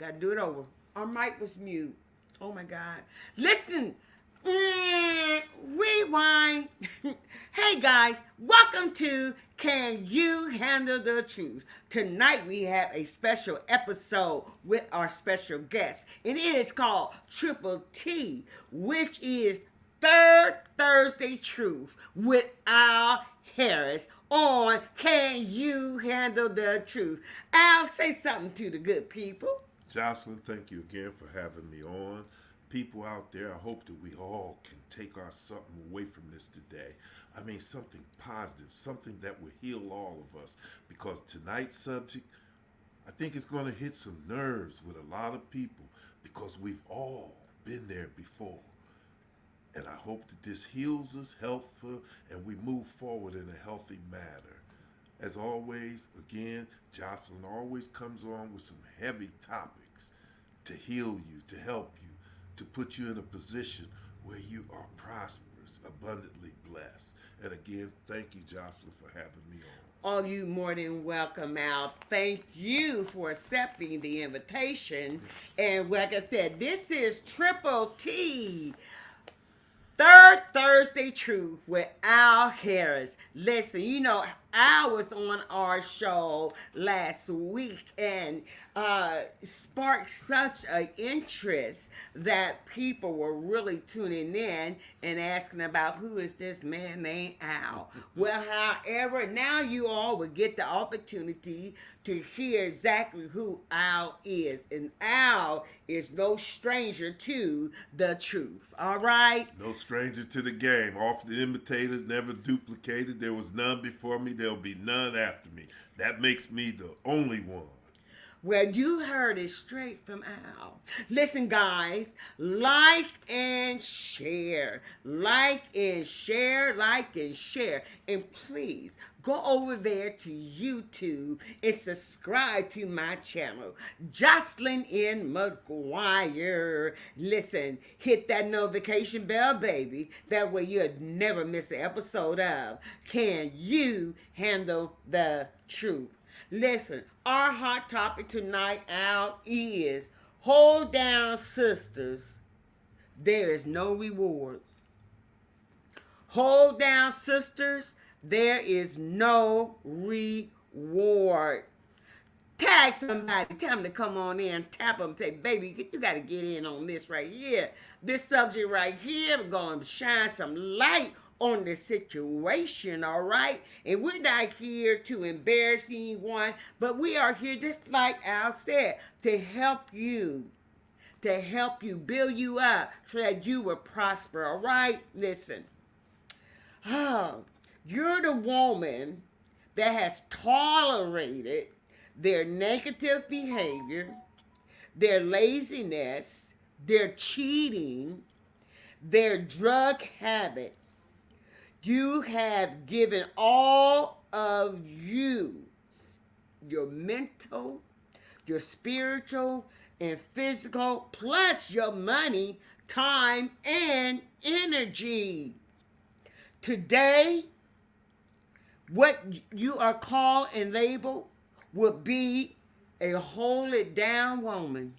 Gotta do it over. Our mic was mute. Oh my God. Listen. Rewind. Hey guys, welcome to Can You Handle the Truth? Tonight we have a special episode with our special guest, and it is called Triple T, which is Third Thursday Truth with Al Harris on Can You Handle the Truth? Al, say something to the good people. Jocelyn, thank you again for having me on. People out there, I hope that we all can take our something away from this today. I mean, something positive, something that will heal all of us. Because tonight's subject, I think it's going to hit some nerves with a lot of people because we've all been there before. And I hope that this heals us, helpful, and we move forward in a healthy manner. As always, again, Jocelyn always comes on with some heavy topics to heal you, to help you, to put you in a position where you are prosperous, abundantly blessed. And again, thank you, Jocelyn, for having me on. Oh, you more than welcome, Al. Thank you for accepting the invitation. And like I said, this is Triple T. Third Thursday Truth with Al Harris. Listen, you know, Al was on our show last week and sparked such an interest that people were really tuning in and asking about who is this man named Al. Well, however, now you all will get the opportunity to hear exactly who Al is. And Al is no stranger to the truth. All right? No stranger to the game. Often imitated, never duplicated. There was none before me. There'll be none after me. That makes me the only one. Well, you heard it straight from Al. Listen, guys, like and share. Like and share, like and share. And please go over there to YouTube and subscribe to my channel, Jocelyn N. McGuire. Listen, hit that notification bell, baby. That way you'll never miss an episode of Can You Handle the Truth? Listen, our hot topic tonight out is hold down, sisters. There is no reward. Hold down, sisters. There is no reward. Tag somebody. Tell them to come on in. Tap them. Say, baby, you got to get in on this right here. This subject right here, we're going to shine some light on the situation, all right? And we're not here to embarrass anyone, but we are here, just like Al said, to help you build you up so that you will prosper, all right? Listen, you're the woman that has tolerated their negative behavior, their laziness, their cheating, their drug habit. You have given all of you, your mental, your spiritual, and physical, plus your money, time, and energy. Today, what you are called and labeled would be a hold it down woman.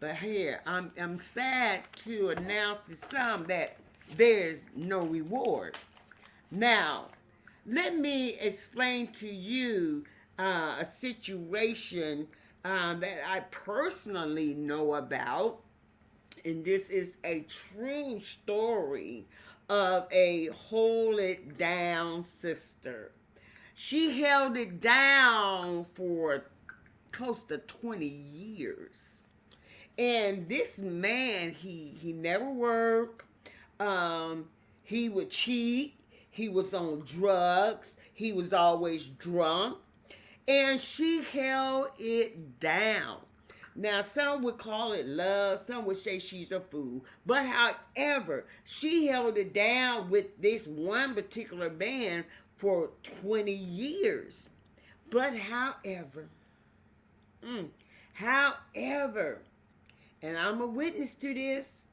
But here, I'm sad to announce to some that there's no reward. Now, let me explain to you a situation that I personally know about. And this is a true story of a hold it down sister. She held it down for close to 20 years. And this man, he never worked. He would cheat. He was on drugs. He was always drunk. And she held it down. Now, some would call it love. Some would say she's a fool. But however, she held it down with this one particular man for 20 years. But however, and I'm a witness to this,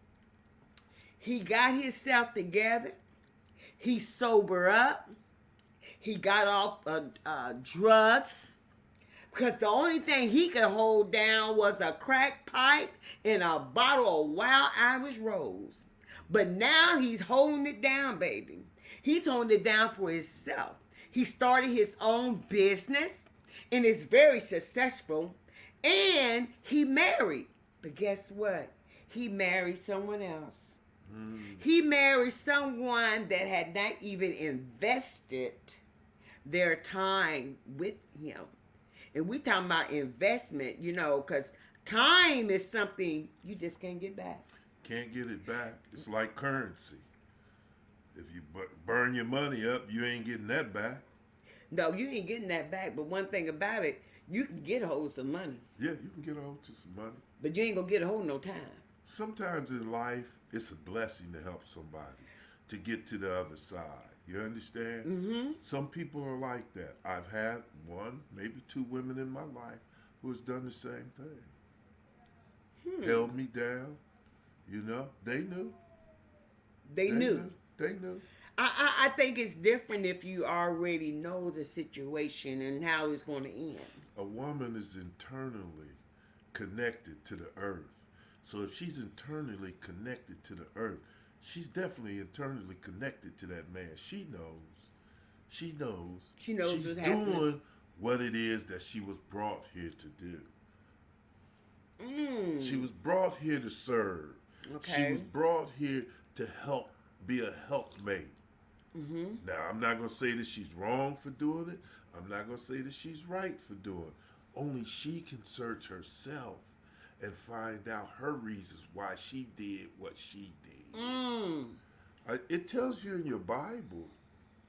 he got himself together. He sobered up. He got off drugs. Because the only thing he could hold down was a crack pipe and a bottle of Wild Irish Rose. But now he's holding it down, baby. He's holding it down for himself. He started his own business and is very successful. And he married. But guess what? He married someone else. He married someone that had not even invested their time with him. And we talking about investment, because time is something you just can't get back. Can't get it back. It's like currency. If you burn your money up, you ain't getting that back. No, you ain't getting that back. But one thing about it, you can get a hold of some money. Yeah, you can get a hold to some money. But you ain't gonna get a hold of no time. Sometimes in life, it's a blessing to help somebody to get to the other side. You understand? Mm-hmm. Some people are like that. I've had one, maybe two women in my life who has done the same thing. Held me down. They knew. They knew. They knew. I think it's different if you already know the situation and how it's going to end. A woman is internally connected to the earth. So if she's internally connected to the earth, she's definitely internally connected to that man. She knows. She knows She's what's happening. doing what it is that she was brought here to do. She was brought here to serve. Okay. She was brought here to help, be a helpmate. Now, I'm not going to say that she's wrong for doing it. I'm not going to say that she's right for doing it. Only she can search herself and find out her reasons why she did what she did. It tells you in your Bible,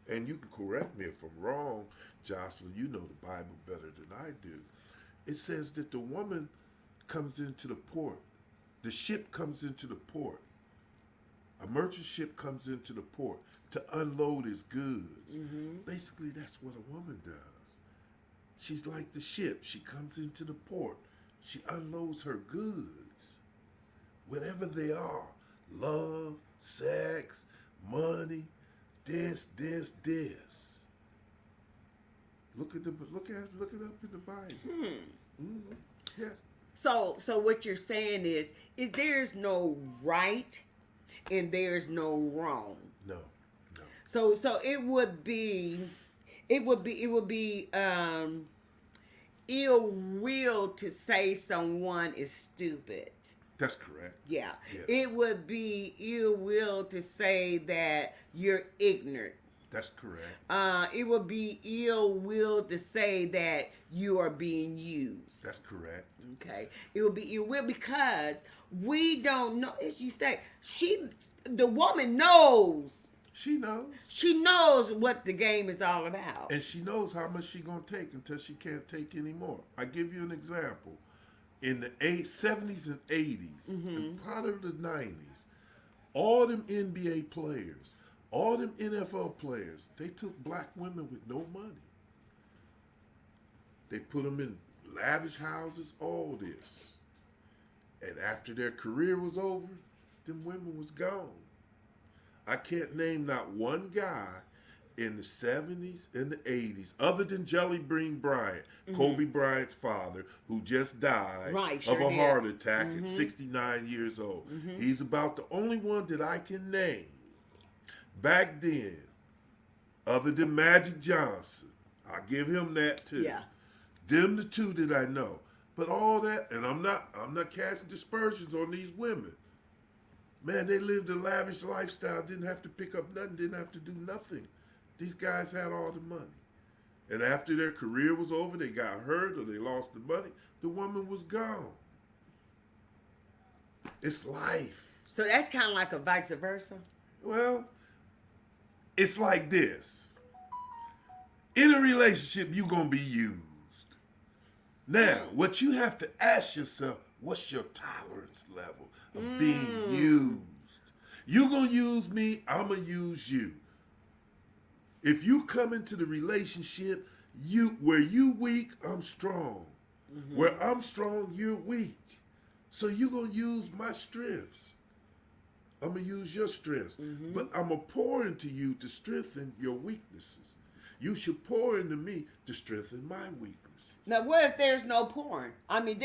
and you can correct me if I'm wrong, Jocelyn, you know the Bible better than I do. It says that the woman comes into the port. The ship comes into the port. A merchant ship comes into the port to unload his goods. Basically, that's what a woman does. She's like the ship. She comes into the port. She unloads her goods, whatever they are, love, sex, money, this. Look it up in the Bible. Yes. So what you're saying is there's no right and there's no wrong. No. So it would be ill will to say someone is stupid. That's correct. Yeah. Yes. It would be ill will to say that you're ignorant. That's correct. It would be ill will to say that you are being used. That's correct. Okay. It would be ill will because we don't know. As you say, the woman knows. She knows. She knows what the game is all about. And she knows how much she's going to take until she can't take anymore. I give you an example. In the 70s and 80s, and part of the 90s, all them NBA players, all them NFL players, they took black women with no money. They put them in lavish houses, all this. And after their career was over, them women was gone. I can't name not one guy in the 70s and the 80s, other than Jelly Bean Bryant, Kobe Bryant's father, who just died of a heart attack at 69 years old. He's about the only one that I can name back then, other than Magic Johnson. I'll give him that too. Yeah. Them the two that I know. But all that, and I'm not casting dispersions on these women. Man, they lived a lavish lifestyle, didn't have to pick up nothing, didn't have to do nothing. These guys had all the money. And after their career was over, they got hurt or they lost the money, the woman was gone. It's life. So that's kind of like a vice versa. Well, it's like this. In a relationship, you're going to be used. Now, what you have to ask yourself, what's your tolerance level of being used? You're going to use me, I'm going to use you. If you come into the relationship, where you weak, I'm strong. Where I'm strong, you're weak. So you're going to use my strengths. I'm going to use your strengths. But I'm going to pour into you to strengthen your weaknesses. You should pour into me to strengthen my weaknesses. weaknesses. Now, what if there's no pouring? I mean,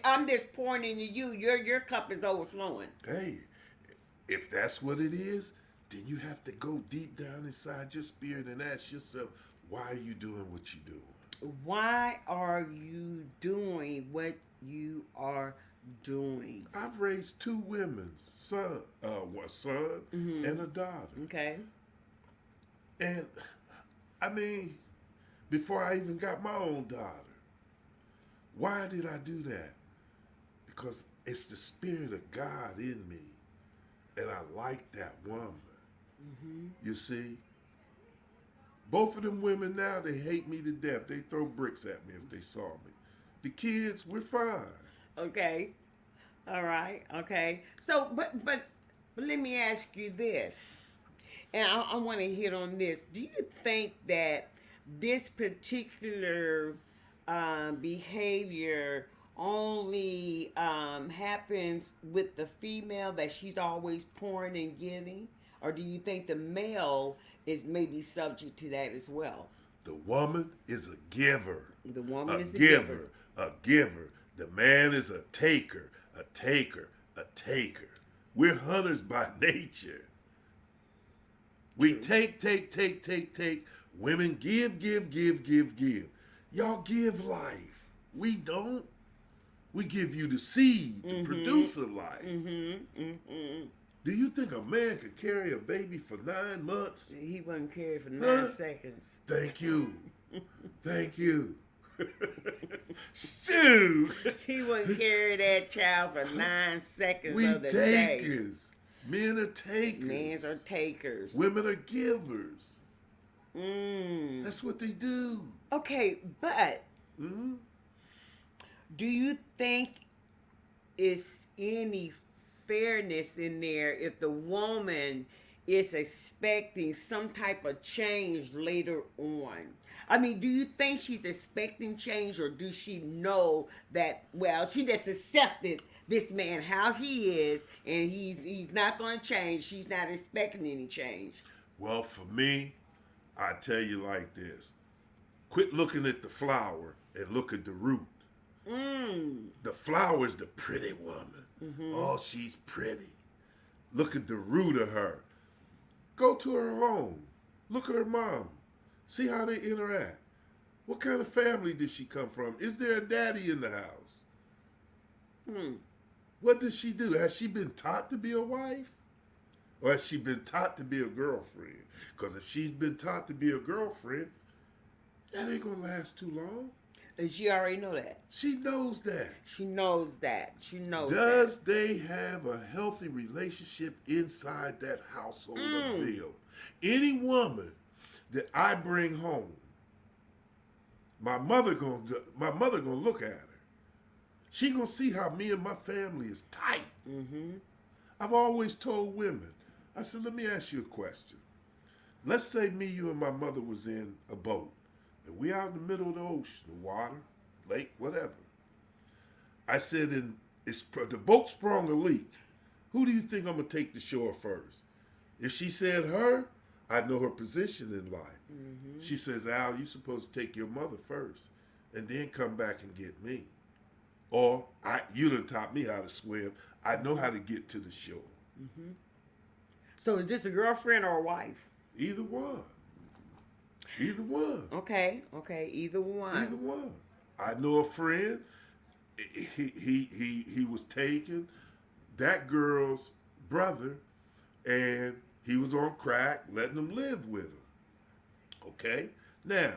I'm just pouring into you. Your cup is overflowing. Hey, if that's what it is, then you have to go deep down inside your spirit and ask yourself, why are you doing what you're doing? Why are you doing what you are doing? I've raised two women, a son and a daughter. Okay. And I mean, before I even got my own daughter, why did I do that? Because it's the spirit of God in me, and I like that woman. You see, both of them women now, they hate me to death. They throw bricks at me if they saw me. The kids, we're fine. Okay. All right. Okay. So, but let me ask you this, and I want to hit on this. Do you think that this particular behavior only happens with the female, that she's always pouring and giving, or do you think the male is maybe subject to that as well? The woman is a giver. The woman is a giver. A giver. The man is a taker. A taker. A taker. We're hunters by nature. We take. Women give. Y'all give life. We don't. We give you the seed to produce a life. Do you think a man could carry a baby for 9 months? He wasn't carried for 9 seconds. Thank you. Thank you. Shoo! He wouldn't carry that child for 9 seconds We of the day. takers. Men are takers. Men are takers. Women are givers. That's what they do. Okay, but do you think it's any fairness in there if the woman is expecting some type of change later on? I mean, do you think she's expecting change, or does she know that, well, she just accepted this man how he is, and he's not going to change. She's not expecting any change. Well, for me, I tell you like this. Quit looking at the flower and look at the root. The flower is the pretty woman. Oh, she's pretty. Look at the root of her. Go to her home. Look at her mom. See how they interact. What kind of family did she come from? Is there a daddy in the house? What does she do? Has she been taught to be a wife? Or has she been taught to be a girlfriend? Because if she's been taught to be a girlfriend, that ain't going to last too long. And she already know that. She knows that. She knows that. She knows Does they have a healthy relationship inside that household of them? Any woman that I bring home, my mother gonna look at her. She gonna see how me and my family is tight. I've always told women, I said, let me ask you a question. Let's say me, you, and my mother was in a boat, and we out in the middle of the ocean, the water, lake, whatever. I said, the boat sprung a leak. Who do you think I'm gonna take to shore first? If she said her, I know her position in life. She says, Al, you're supposed to take your mother first and then come back and get me. Or, you done taught me how to swim. I know how to get to the shore. So is this a girlfriend or a wife? Either one. Either one. Okay, either one. Either one. I know a friend. He was taking that girl's brother, and he was on crack, letting them live with him. Okay? Now,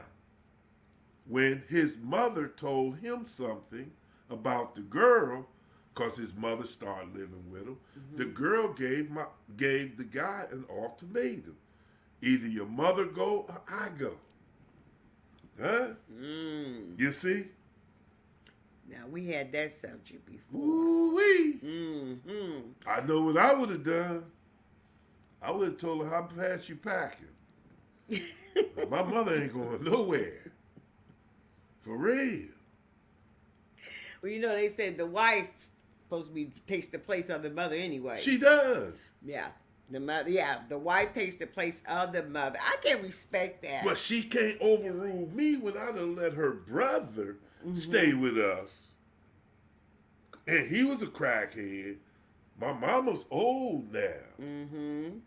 when his mother told him something about the girl, because his mother started living with him, the girl gave the guy an ultimatum. Either your mother go or I go. Huh? You see? Now, we had that subject before. Ooh-wee. I know what I would have done. I would have told her, how fast you packing? My mother ain't going nowhere. For real. Well, you know, they said the wife supposed to be takes the place of the mother anyway. She does. Yeah. The mother, yeah, the wife takes the place of the mother. I can respect that. But she can't overrule me when I done let her brother stay with us. And he was a crackhead. My mama's old now. Mm-hmm.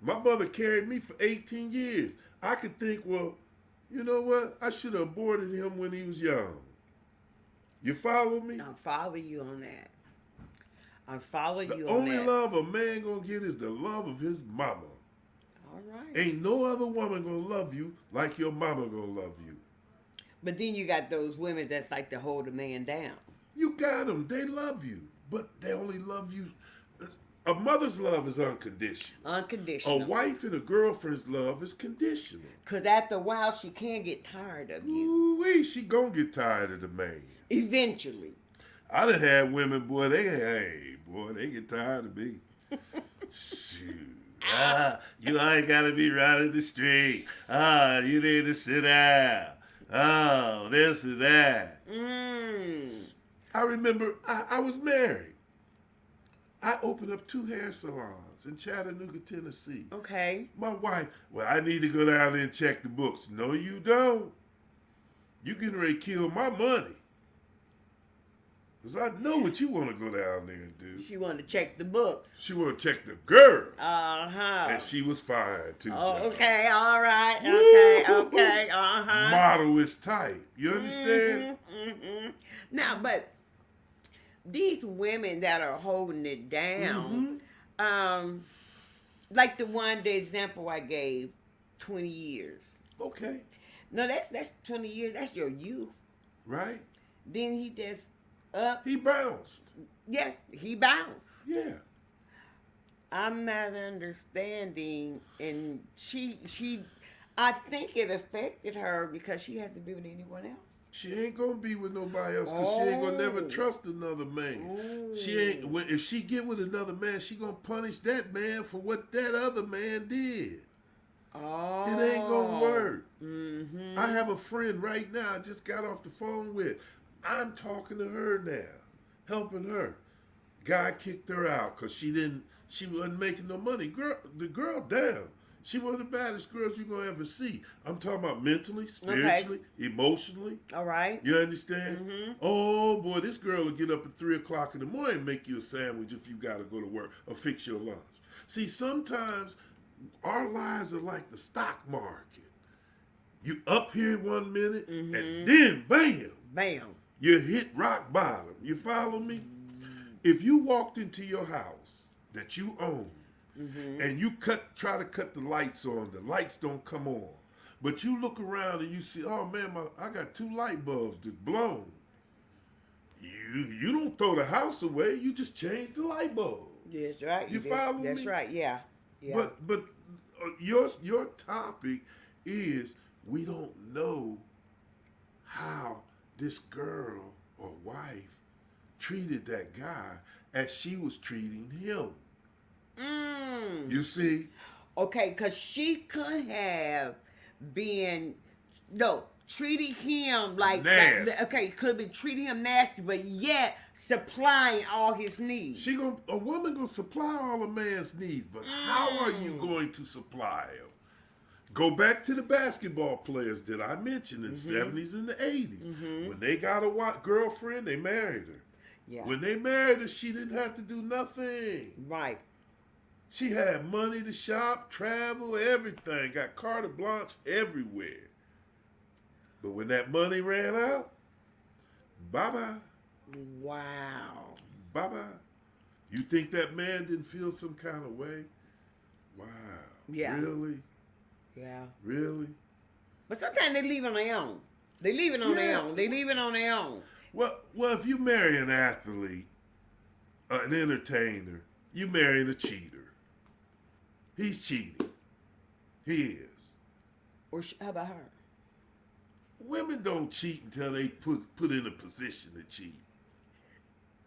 My mother carried me for 18 years. I could think, well, you know what? I should have aborted him when he was young. You follow me? I follow you on that. I follow The you on only that. love a man gonna get is the love of his mama. All right. Ain't no other woman gonna love you like your mama gonna love you. But then you got those women that's like to hold a man down. You got them. They love you. But they only love you. A mother's love is unconditional. Unconditional. A wife and a girlfriend's love is conditional. Because after a while, she can get tired of you. Ooh-wee, she gonna get tired of the man. Eventually. I done had women, boy, they get tired of me. Shoot. You ain't gotta be running the street. You need to sit down. Oh, this and that. I remember I was married. I opened up 2 hair salons in Chattanooga, Tennessee. Okay. My wife, well, I need to go down there and check the books. No, you don't. You getting ready to kill my money. Because I know what you want to go down there and do. She wanted to check the books. She want to check the girl. Uh-huh. And she was fine, too. Oh, child. okay, all right. Woo! Okay, uh-huh. Model is tight. You understand? Mm-hmm. Now, but these women that are holding it down, like the example I gave, 20 years. Okay. No, that's 20 years. That's your youth. Right? Then he just up. He bounced. Yes, he bounced. Yeah. I'm not understanding, and I think it affected her because she hasn't been with anyone else. She ain't gonna be with nobody else because she ain't gonna never trust another man. She ain't. If she get with another man, she gonna punish that man for what that other man did. Oh, It ain't gonna work. Mm-hmm. I have a friend right now I just got off the phone with. I'm talking to her now, helping her. Guy kicked her out because she wasn't making no money. The girl down. She one of the baddest girls you're gonna ever see. I'm talking about mentally, spiritually, emotionally. All right. You understand? Mm-hmm. Oh boy, this girl will get up at 3:00 in the morning and make you a sandwich if you gotta go to work or fix your lunch. See, sometimes our lives are like the stock market. You up here 1 minute and then Bam. you hit rock bottom. You follow me? If you walked into your house that you own and you try to cut the lights on, the lights don't come on. But you look around and you see, oh man, I got 2 light bulbs that's blown. You don't throw the house away. You just change the light bulb. That's right. You follow me? That's right. Yeah. Yeah. But your topic is we don't know how this girl or wife treated that guy as she was treating him. You see? Okay, because she could have been, treating him like, Nasty. could be treating him nasty, but yet supplying all his needs. A woman gonna supply all a man's needs, but how are you going to supply them? Go back to the basketball players that I mentioned in the 70s and the 80s. When they got a girlfriend, they married her. Yeah. When they married her, she didn't have to do nothing. Right. She had money to shop, travel, everything. Got carte blanche everywhere. But when that money ran out, bye-bye. Wow. Bye-bye. You think that man didn't feel some kind of way? Wow. Yeah. Really? Yeah. Really? But sometimes they leave on their own. They leave it on their own. They leave it on their own. Well, if you marry an athlete, an entertainer, you marrying a cheater. He's cheating. He is. Or how about her? Women don't cheat until they put in a position to cheat.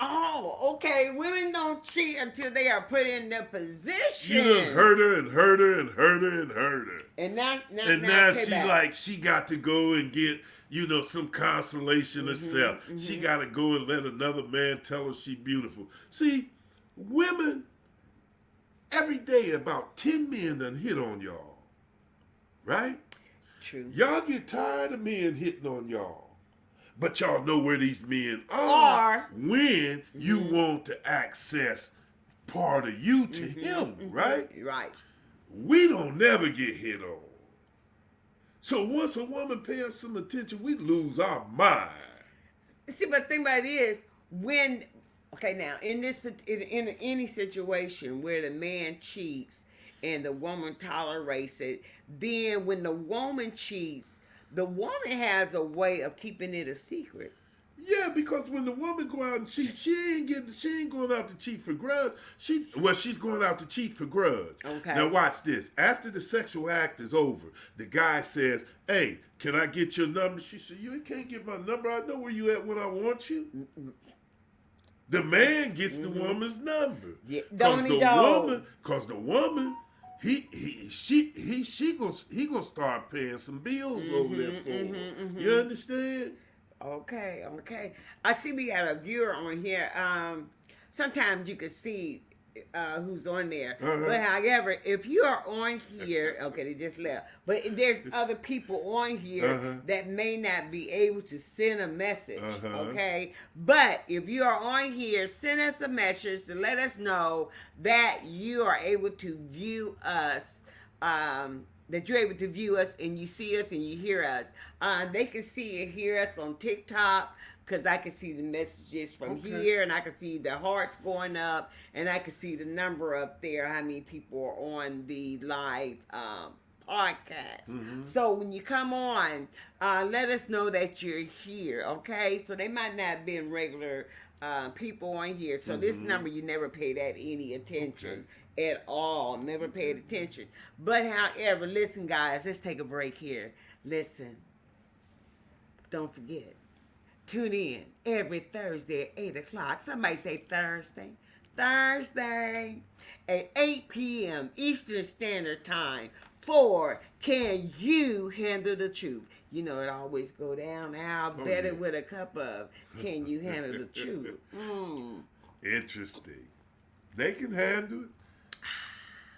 Oh, okay. Women don't cheat until they are put in the position. You done hurt her and hurt her and hurt her and hurt her. And now she got to go and get, some consolation herself. She got to go and let another man tell her she's beautiful. See, women Every day about 10 men done hit on y'all. Right? True. Y'all get tired of men hitting on y'all. But y'all know where these men are when you want to access part of you to him, right? Right. We don't never get hit on. So once a woman pays some attention, we lose our mind. See, but the thing about it is, when, okay, now, in any situation where the man cheats and the woman tolerates it, then when the woman cheats, the woman has a way of keeping it a secret. Yeah, because when the woman go out and cheat, she ain't going out to cheat for grudge. She's going out to cheat for grudge. Okay. Now watch this. After the sexual act is over, the guy says, "Hey, can I get your number?" She said, "You can't get my number. I know where you at when I want you." The man gets the woman's number. Yeah. Cause the woman, he gonna start paying some bills over there for her. You understand? Okay. I see we got a viewer on here. Sometimes you can see who's on there. But however, if you are on here, okay, they just left. But there's other people on here that may not be able to send a message. Okay. But if you are on here, send us a message to let us know that you are able to view us. That you're able to view us and you see us and you hear us. They can see and hear us on TikTok because I can see the messages from here and I can see the hearts going up and I can see the number up there, how many people are on the live podcast. So when you come on, let us know that you're here, okay? So they might not have been regular people on here. So this number, you never pay that any attention. At all. Never paid attention. But however, listen guys, let's take a break here. Listen. Don't forget. Tune in every Thursday at 8 o'clock. Somebody say Thursday. Thursday at 8 p.m. Eastern Standard Time for Can You Handle the Truth? You know, it always go down now. Better with a cup of Can You Handle the Truth? Interesting. They can handle it.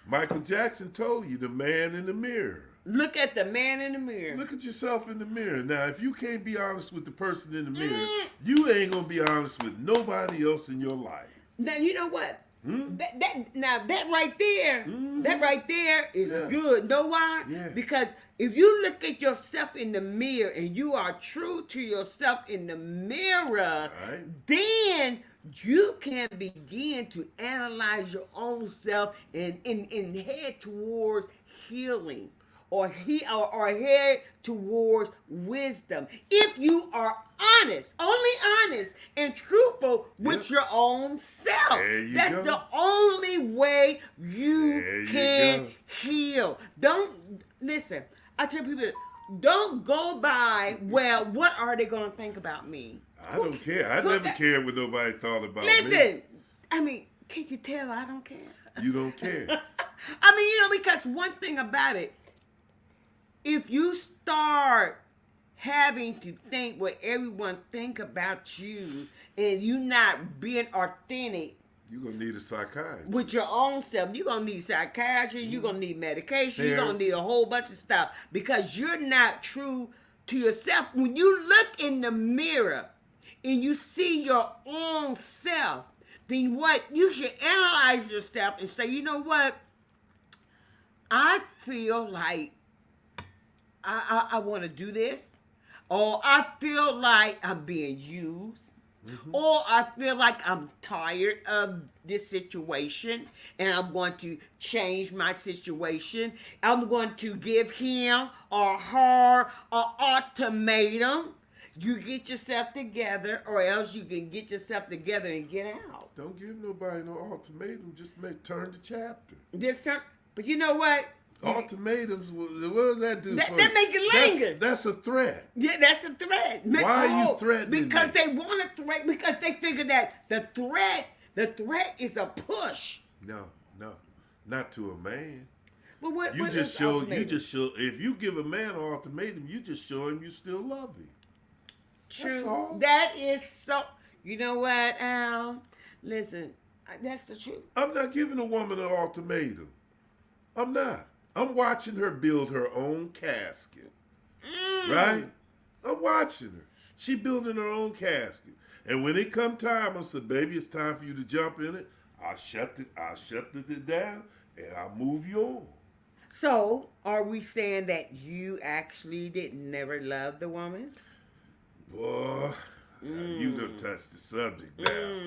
Michael Jackson told you, the man in the mirror. Look at the man in the mirror. Look at yourself in the mirror. Now, if you can't be honest with the person in the mirror, you ain't going to be honest with nobody else in your life. Now, you know what? That right there is good. Know why? Yeah. Because if you look at yourself in the mirror and you are true to yourself in the mirror, then you can begin to analyze your own self and head towards healing or head towards wisdom. If you are honest, only honest and truthful with your own self. That's the only way you can heal. Listen, I tell people, don't go by, well, what are they going to think about me? I don't care. I never cared what nobody thought about me. Listen, I mean, can't you tell I don't care? You don't care. I mean, because one thing about it, if you start having to think what everyone think about you and you not being authentic, you're going to need a psychiatrist. With your own self, you're going to need psychiatry, you're going to need medication, you're going to need a whole bunch of stuff because you're not true to yourself. When you look in the mirror and you see your own self, then what? You should analyze yourself and say, you know what? I feel like I want to do this. Or I feel like I'm being used. Or I feel like I'm tired of this situation and I'm going to change my situation. I'm going to give him or her an ultimatum. You get yourself together or else you can get yourself together and get out. Don't give nobody no ultimatum. Just turn the chapter. But you know what? Ultimatums, what does that do? That make it linger. That's a threat. Yeah, that's a threat. Why are you threatening? Because they want a threat. Because they figure that the threat is a push. No, not to a man. But what You just show. If you give a man an ultimatum, you just show him you still love him. True. That is so. You know what, Al? Listen, That's the truth. I'm not giving a woman an ultimatum. I'm not. I'm watching her build her own casket. Right? I'm watching her. She building her own casket. And when it come time, I said, baby, it's time for you to jump in it. I'll shut it down and I'll move you on. So, are we saying that you actually did never love the woman? Boy, you done touched the subject now.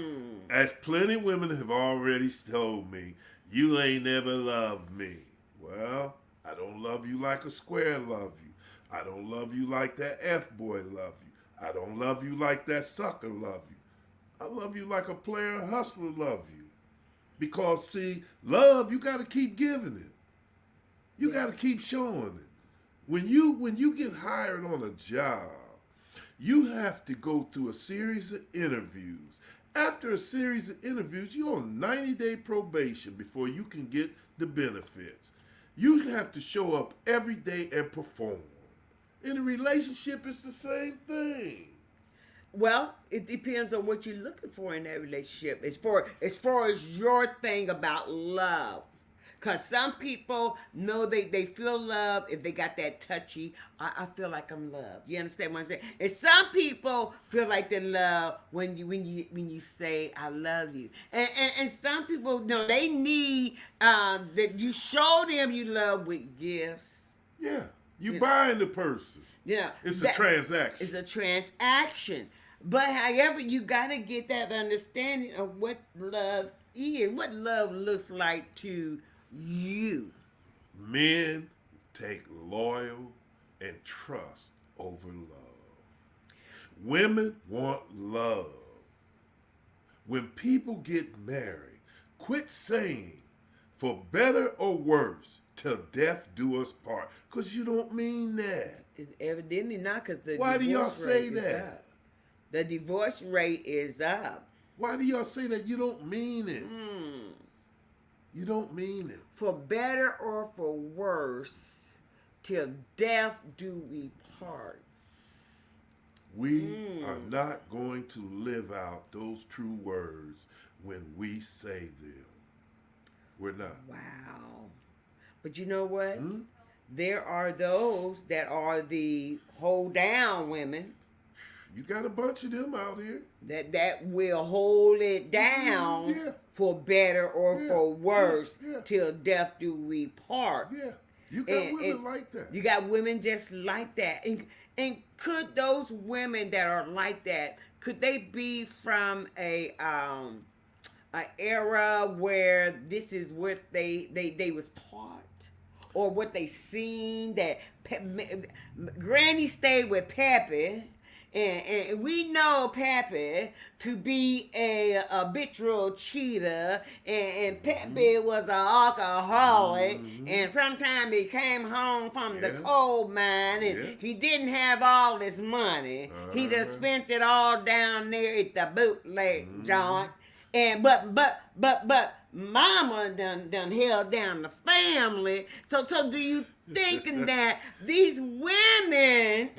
As plenty of women have already told me, you ain't never loved me. Well, I don't love you like a square love you. I don't love you like that F-boy love you. I don't love you like that sucker love you. I love you like a player hustler love you. Because, see, love, you got to keep giving it. You got to keep showing it. When you get hired on a job, you have to go through a series of interviews. After a series of interviews, you're on 90-day probation before you can get the benefits. You have to show up every day and perform. In a relationship, it's the same thing. Well, it depends on what you're looking for in that relationship. As far as your thing about love. Because some people know they feel love if they got that touchy, I feel like I'm loved. You understand what I'm saying? And some people feel like they love when you say I love you. And some people they need that you show them you love with gifts. Yeah. You buying the person. Yeah. It's a transaction. It's a transaction. But however, you gotta get that understanding of what love is, what love looks like to you. Men take loyal and trust over love. Women want love. When people get married, quit saying for better or worse till death do us part, because you don't mean that. It's evidently not, because the Why do y'all divorce say rate is that? up. The divorce rate is up. Why do y'all say that? You don't mean it. You don't mean it. For better or for worse, till death do we part. We are not going to live out those true words when we say them. We're not. Wow. But you know what? There are those that are the hold down women You got a bunch of them out here. that will hold it down for better or for worse till death do we part. Yeah. You got women like that. You got women just like that. And could those women that are like that, could they be from a era where this is what they was taught? Or what they seen, that Granny stayed with Pappy, and we know Pappy to be a habitual cheater, and Pappy was an alcoholic, and sometimes he came home from the coal mine, and he didn't have all this money. He just spent it all down there at the bootleg joint. And but mama done held down the family. So do you thinking that these women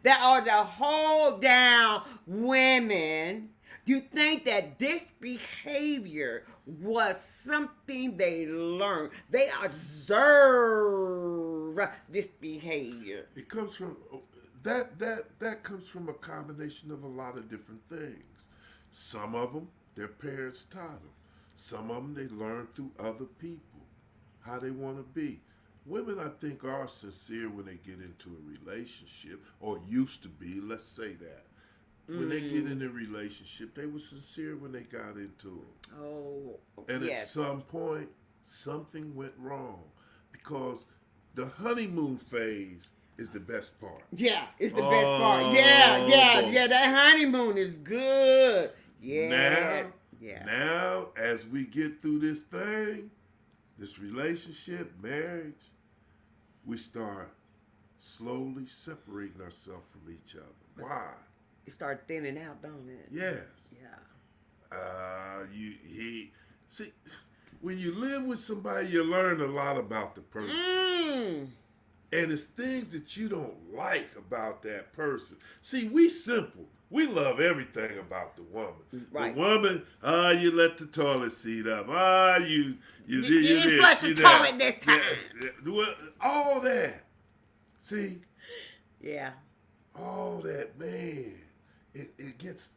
that are the hold down women, do you think that this behavior was something they learned? They observe this behavior. It comes from that comes from a combination of a lot of different things. Some of them their parents taught them. Some of them they learned through other people how they want to be. Women, I think, are sincere when they get into a relationship, or used to be. Let's say that when they get in a relationship, they were sincere when they got into it. Oh, and at some point, something went wrong because the honeymoon phase is the best part. Yeah, it's the best part. Yeah. That honeymoon is good. Yeah. Now, as we get through this thing, this relationship, marriage, we start slowly separating ourselves from each other. Why? It starts thinning out, don't it? Yes. Yeah. See, when you live with somebody, you learn a lot about the person. And it's things that you don't like about that person. See, we simple. We love everything about the woman. Right. The woman, you let the toilet seat up. You You didn't this, flush the you that. toilet this time. All that. See, Yeah. all that, man. It gets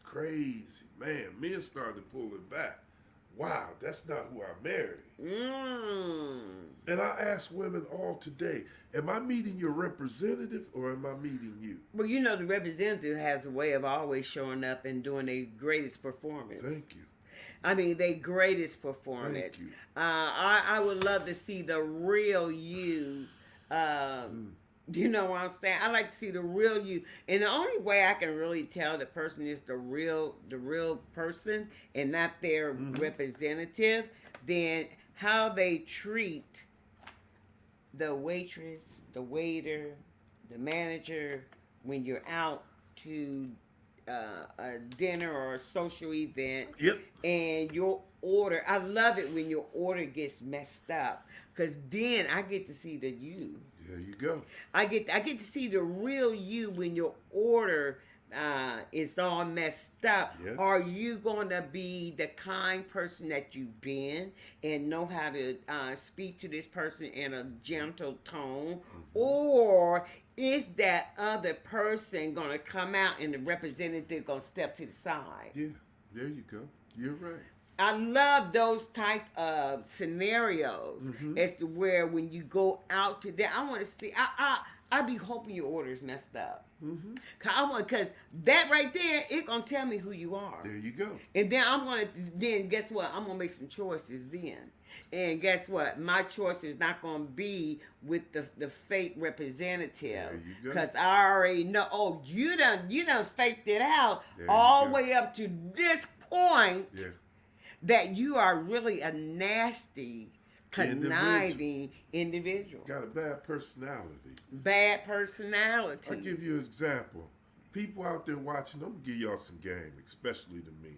crazy, man. Men started pulling back. Wow, that's not who I married. And I ask women all today, am I meeting your representative or am I meeting you? Well, you know, the representative has a way of always showing up and doing their greatest performance. Thank you. I mean, their greatest performance. Thank you. I would love to see the real you. You know what I'm saying? I like to see the real you, and the only way I can really tell the person is the real person, and not their representative. Then how they treat the waitress, the waiter, the manager when you're out to a dinner or a social event. Yep. And your order, I love it when your order gets messed up, because then I get to see the you. There you go. I get to see the real you when your order is all messed up. Yes. Are you going to be the kind person that you've been and know how to speak to this person in a gentle tone? Or is that other person going to come out and the representative going to step to the side? Yeah, there you go. You're right. I love those type of scenarios as to where when you go out to that, I want to see. I be hoping your order is messed up. Because that right there, it gonna tell me who you are. There you go. And then guess what? I'm gonna make some choices then. And guess what? My choice is not gonna be with the fake representative. There you go. Because I already know. Oh, you done faked it out There all you the go. way up to this point. Yeah. That you are really a nasty, conniving individual. Got a bad personality. Bad personality. I'll give you an example. People out there watching, I'm going to give y'all some game, especially the men.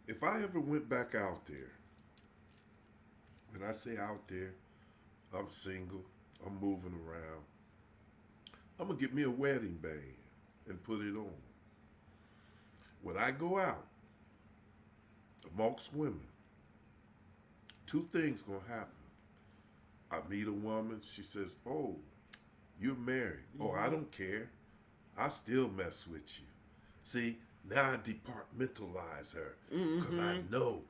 If I ever went back out there, when I say out there, I'm single, I'm moving around, I'm going to get me a wedding band and put it on. When I go out, amongst women, two things gonna happen. I meet a woman, she says, oh, you're married. Oh, I don't care. I still mess with you. See, now I departmentalize her because I know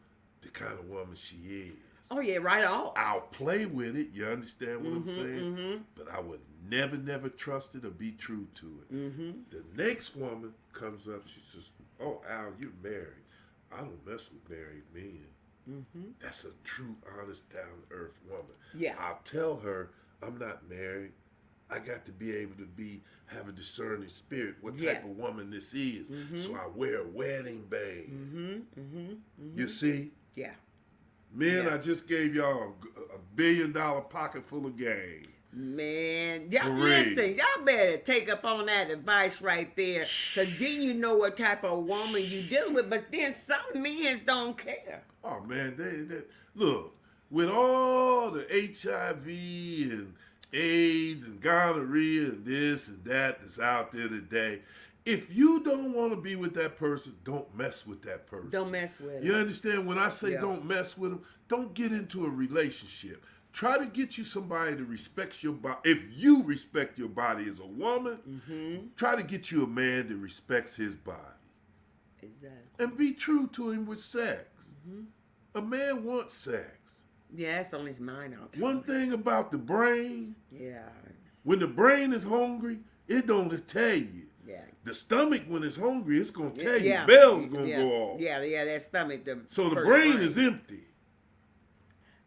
the kind of woman she is. Oh, yeah, right on. I'll play with it, you understand what I'm saying? But I would never trust it or be true to it. The next woman comes up, she says, oh, Al, you're married. I don't mess with married men. That's a true, honest, down-to-earth woman. Yeah. I'll tell her, I'm not married. I got to be able to have a discerning spirit, what type of woman this is. So I wear a wedding band. You see? Yeah. Men, Yeah. I just gave y'all a $1 billion pocket full of game. Man, y'all For listen, y'all better take up on that advice right there, because then you know what type of woman you dealing with. But then some men don't care. Oh man, they look, with all the HIV and AIDS and gonorrhea and this and that that's out there today, if you don't want to be with that person, don't mess with that person. Don't mess with You them. understand? When I say Yeah. don't mess with them, don't get into a relationship. Try to get you somebody that respects your body. If you respect your body as a woman, try to get you a man that respects his body. Exactly. And be true to him with sex. A man wants sex. Yeah, that's on his mind all the time. One thing about the brain, Yeah. when the brain is hungry, it don't tell you. Yeah. The stomach, when it's hungry, it's going to tell Yeah. you. Bell's going to Yeah. go off. Yeah, that stomach. So the first brain is empty.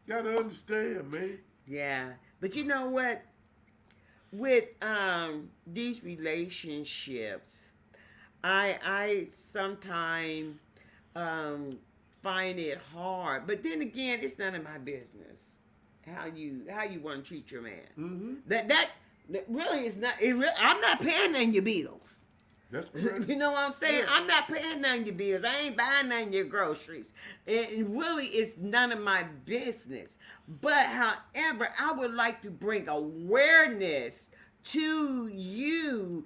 Got to understand, man. Yeah, but you know what? With these relationships, I sometimes find it hard. But then again, it's none of my business how you want to treat your man. That really is not. I'm not paying none of your bills. That's correct. You know what I'm saying? Yeah. I'm not paying none of your bills. I ain't buying none of your groceries. It really is none of my business. But however, I would like to bring awareness to you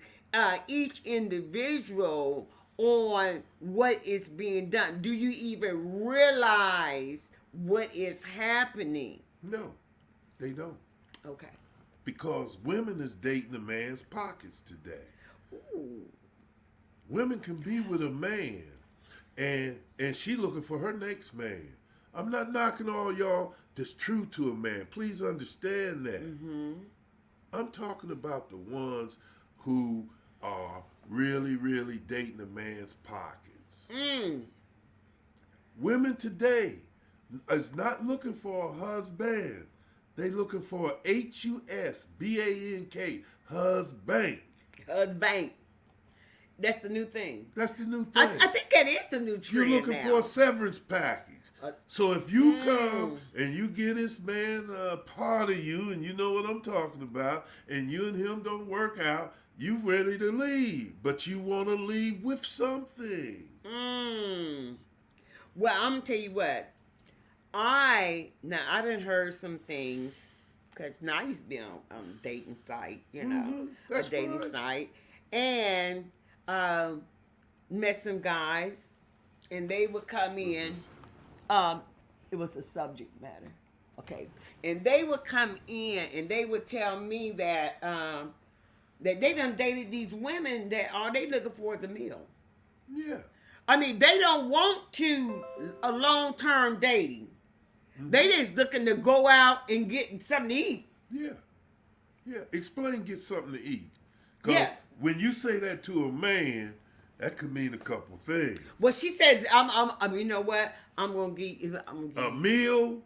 each individual on what is being done. Do you even realize what is happening? No, they don't. Okay. Because women is dating a man's pockets today. Ooh. Women can be with a man and she looking for her next man. I'm not knocking all y'all that's true to a man. Please understand that. Mm-hmm. I'm talking about the ones who are really, really dating a man's pockets. Mm. Women today is not looking for a husband. They looking for a HUSBANK, husband. Husband. That's the new thing. That's the new thing. I think that is the new trend You're looking now. for a severance package. So if you come and you get this man a part of you, and you know what I'm talking about, and you and him don't work out, you ready to leave, but you want to leave with something. Well, I'm gonna tell you what. I done heard some things because now I used to be on a dating site, That's a dating fine. site, and met some guys, and they would come in. It was a subject matter, okay, and they would come in and they would tell me that that they done dated these women that all they looking for is a meal. Yeah. I mean, they don't want a long-term dating. They just looking to go out and get something to eat. Yeah. Yeah. Explain get something to eat. Because Yeah. when you say that to a man, that could mean a couple things. Well, she said, you know what? I'm gonna give A meal.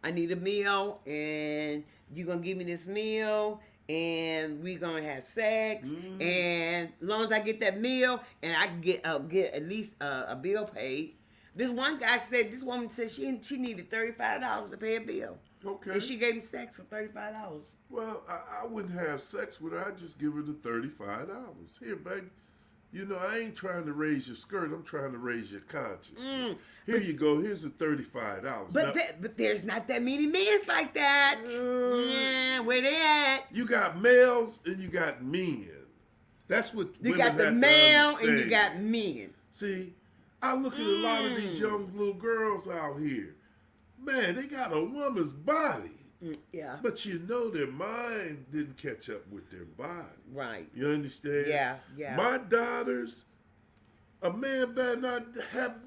I need a meal, and you're gonna give me this meal, and we're gonna have sex, and as long as I get that meal, and I get at least a bill paid. This one guy said, this woman said she needed $35 to pay a bill. Okay. And she gave me sex for $35. Well, I wouldn't have sex with her. I'd just give her the $35. Here, baby. You know, I ain't trying to raise your skirt. I'm trying to raise your consciousness. Here you go. Here's the $35. But Now, but there's not that many men like that. Yeah, where they at? you got males and you got men. That's what You women got the have to male and you understand. got men. See, I look at a lot of these young little girls out here. Man, they got a woman's body. Yeah. But you know their mind didn't catch up with their body. Right. You understand? Yeah, yeah. My daughters, a man better not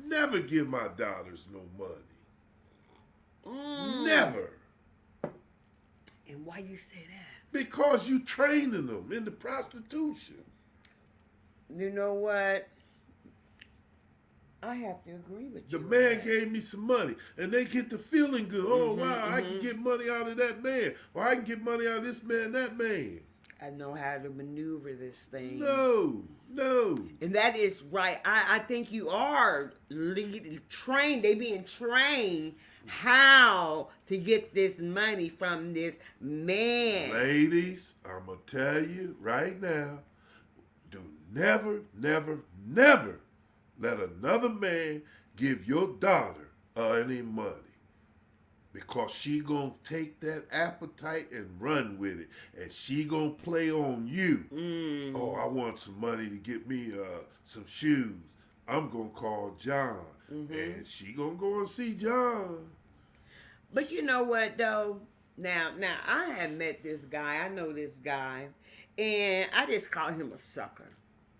never give my daughters no money. Never. And why you say that? Because you training them into prostitution. You know what? I have to agree with you. The man gave me some money, and they get the feeling good. Oh, wow, I can get money out of that man. Or I can get money out of this man, that man. I know how to maneuver this thing. No. And that is right. I think you are trained. They being trained how to get this money from this man. Ladies, I'm going to tell you right now, do never let another man give your daughter any money. Because she gonna take that appetite and run with it. And she gonna play on you. Oh, I want some money to get me some shoes. I'm gonna call John. And she gonna go and see John. But you know what though? Now I have met this guy. I know this guy. And I just call him a sucker.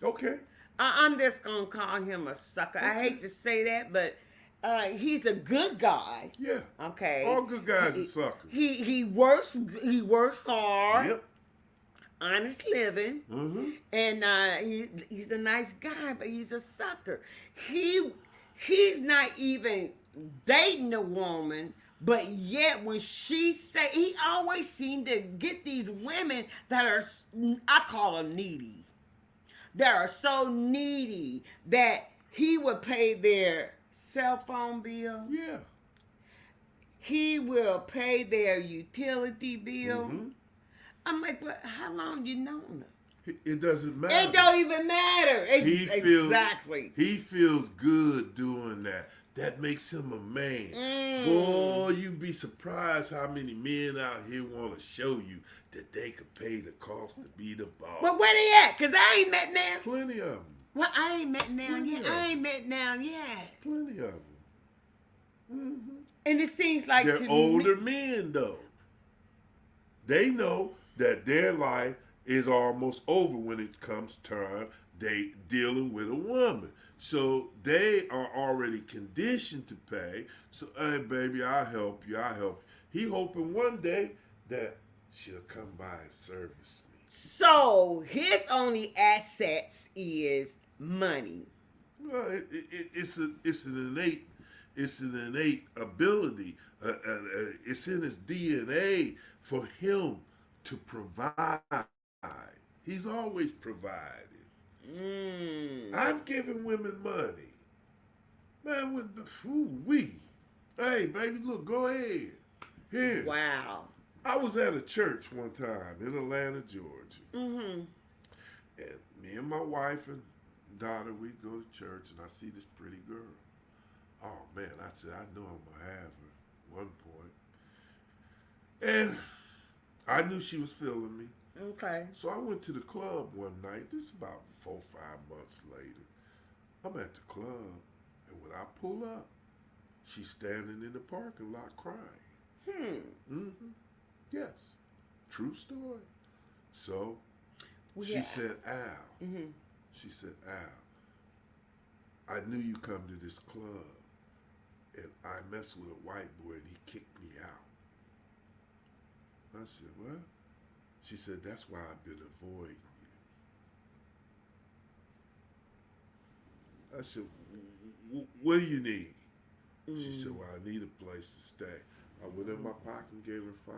Okay. I'm just gonna call him a sucker. I hate to say that, but he's a good guy. Yeah. Okay. All good guys are suckers. He works hard. Yep. Honest living. And he's a nice guy, but he's a sucker. He's not even dating a woman, but yet when she say, he always seemed to get these women that are, I call them needy. That are so needy that he would pay their cell phone bill. Yeah. He will pay their utility bill. I'm like, but how long you known her? It doesn't matter. It don't even matter. He feels exactly. He feels good doing that. that makes him a man. Mm. Boy, you'd be surprised how many men out here want to show you that they could pay the cost to be the boss. But where they at? Cause I ain't met now. Plenty of them. Well, I ain't met now Plenty yet. of 'em. I ain't met now yet. Plenty of them. And it seems like They're to older me, men, though. They know that their life is almost over when it comes time they dealing with a woman. So they are already conditioned to pay. So, hey, baby, I'll help you. I'll help you. He hoping one day that she'll come by and service me. so his only assets is money. Well, it's an innate ability. It's in his DNA for him to provide. He's always provided. I've given women money. Man, we. Hey, baby, look, go ahead. Here. Wow. I was at a church one time in Atlanta, Georgia. And me and my wife and daughter, we go to church, and I see this pretty girl. Oh, man, I said, I know I'm going to have her at one point. And I knew she was feeling me. Okay. So I went to the club one night. This is about 4 or 5 months later. I'm at the club, and when I pull up, she's standing in the parking lot crying. Yes. True story. So she said, Al. She said, Al, I knew you come to this club, and I messed with a white boy, and he kicked me out. I said, what? She said, that's why I've been avoiding you. I said, what do you need? She said, well, I need a place to stay. I went in my pocket and gave her $500.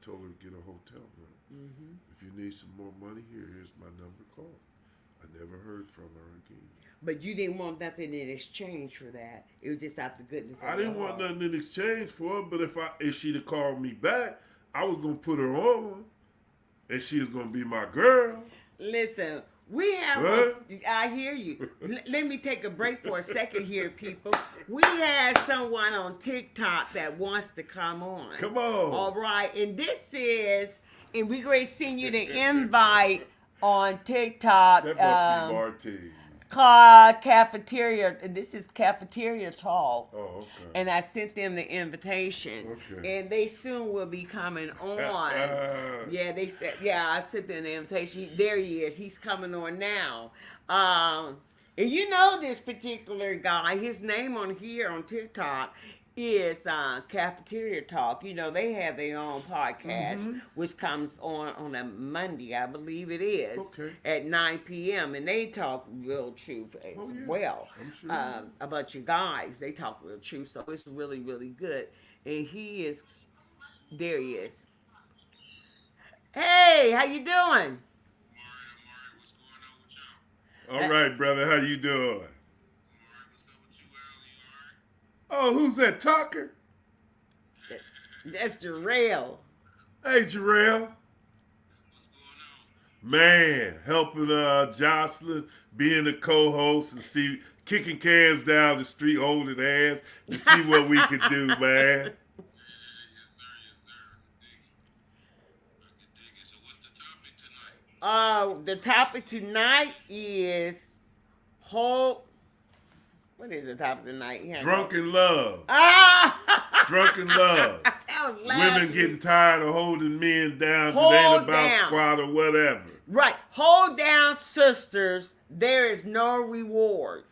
Told her to get a hotel room. If you need some more money, here's my number, call. I never heard from her again. But you didn't want nothing in exchange for that. It was just out the goodness of I didn't your want heart. nothing in exchange for her, but if she'd have called me back, I was going to put her on, and she was going to be my girl. Listen, we have. What? I hear you. Let me take a break for a second here, people. We had someone on TikTok that wants to come on. Come on. All right, and this is, and we're going to send you the invite on TikTok. That must be Martine. Called Cafeteria, and this is Cafeteria Talk. Oh, okay. And I sent them the invitation. Okay. And they soon will be coming on. Yeah, they said, yeah, I sent them the invitation. There he is. He's coming on now. And you know this particular guy, his name on here on TikTok is Cafeteria Talk. You know, they have their own podcast, which comes on a Monday, I believe it is, at 9 p.m. And they talk real truth as well. I'm sure. About you guys. They talk real truth. So it's really, really good. And he is, there he is. Hey, how you doing? What's going on with y'all? All right, brother. How you doing? All right, what's up with you, Al? You all right? Oh, who's that, Tucker? That's Jarrell. Hey, Jarrell. What's going on? Man, helping Jocelyn, being the co-host and kicking cans down the street, holding hands to see what we could do, man. Yes, sir. I can dig it. So what's the topic tonight? The topic tonight is hope. What is the topic tonight? Here I go. Drunken love. Ah! Drunken love. That was last Women getting week. tired of holding men down because Hold they ain't about down. squat or whatever. Right. Hold down, sisters. There is no reward.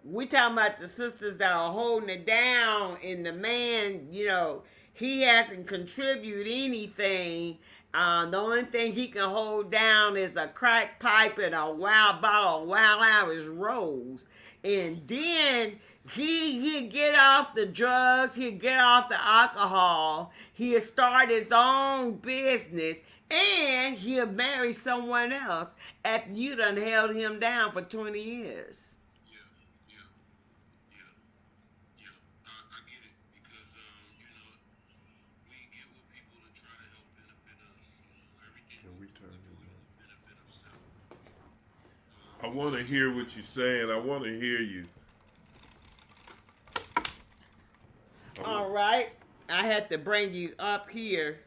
We talking about the sisters that are holding it down, and the man, you know, he hasn't contributed anything. The only thing he can hold down is a crack pipe and a wild bottle of Wild Irish Rose. And then he'll get off the drugs, he'll get off the alcohol, he'll start his own business, and he'll marry someone else after you done held him down for 20 years. I get it because we get with people to try to help benefit us. Everything Can we turn we do it is benefit ourselves. I want to hear what you're saying. I want to hear you. All right. I had to bring you up here.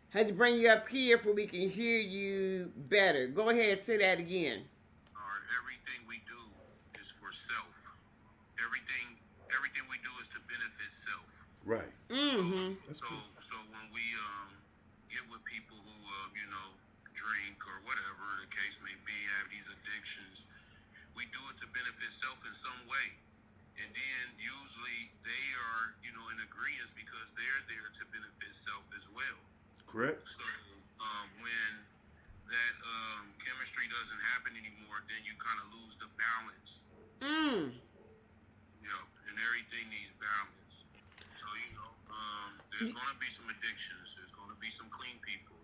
Had to bring you up here for we can hear you better. Go ahead and say that again. Everything we do is for self. Everything we do is to benefit self. Right. Mm-hmm. So when we get with people who drink or whatever the case may be, have these addictions, we do it to benefit self in some way. And then usually they are, in agreement because they're there to benefit self as well. Correct. So when that chemistry doesn't happen anymore, then you kind of lose the balance. And everything needs balance. So there's gonna be some addictions. There's gonna be some clean people.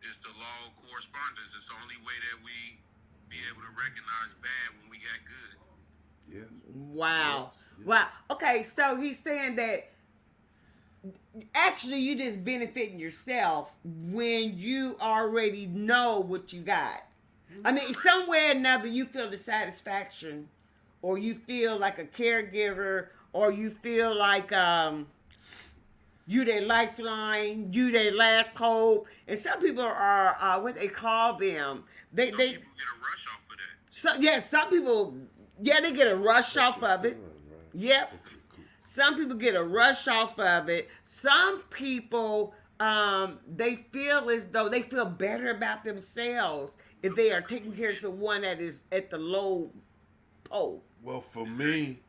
It's the law of correspondence. It's the only way that we be able to recognize bad when we got good. Yes. Wow. Yes. Wow. Okay, so he's saying that actually you just benefiting yourself when you already know what you got. I mean, somewhere or another you feel the satisfaction, or you feel like a caregiver, or you feel like you their lifeline, you their last hope. And some people are what they call them. They Some people get a rush off of that. so yeah, some people they get a rush off of it. Son, right? Yep. Okay, cool. Some people get a rush off of it. Some people, they feel as though they feel better about themselves if they are taking care of someone that is at the low pole. Well, for me,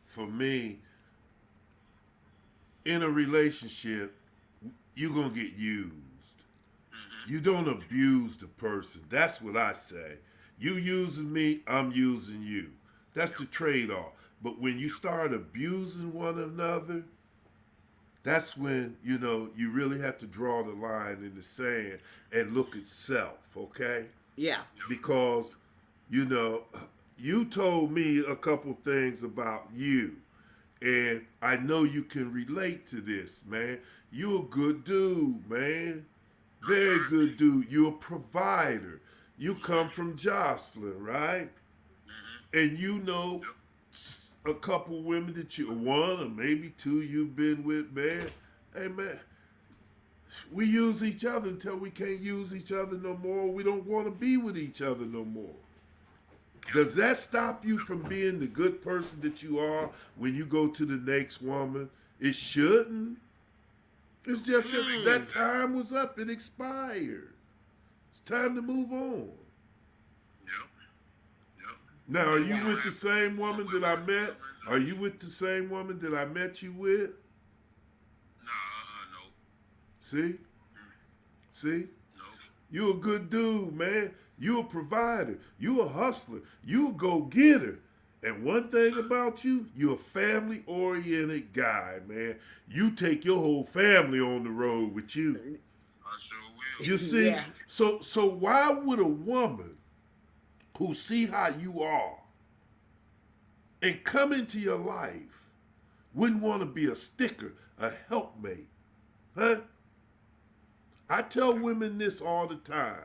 in a relationship, you're going to get used. You don't abuse the person. That's what I say. You using me, I'm using you. That's the trade-off. But when you start abusing one another, that's when, you really have to draw the line in the sand and look at self, okay? Yeah. Because, you told me a couple things about you. And I know you can relate to this, man. You're a good dude, man. Very good dude. You're a provider. You come from Jocelyn, right? And a couple women that one or maybe two you've been with, man. Hey, man, we use each other until we can't use each other no more. We don't want to be with each other no more. Does that stop you from being the good person that you are when you go to the next woman? It shouldn't. It's just that time was up. It expired. It's time to move on. Yep. Now, are you with the same woman that I met? Are you with the same woman that I met you with? No. See? See? No. You a good dude, man. You a provider. You a hustler. You a go-getter. And one thing about you, you're a family-oriented guy, man. You take your whole family on the road with you. I sure will. You see? Yeah. So why would a woman who see how you are and come into your life wouldn't want to be a sticker, a helpmate? Huh? I tell women this all the time.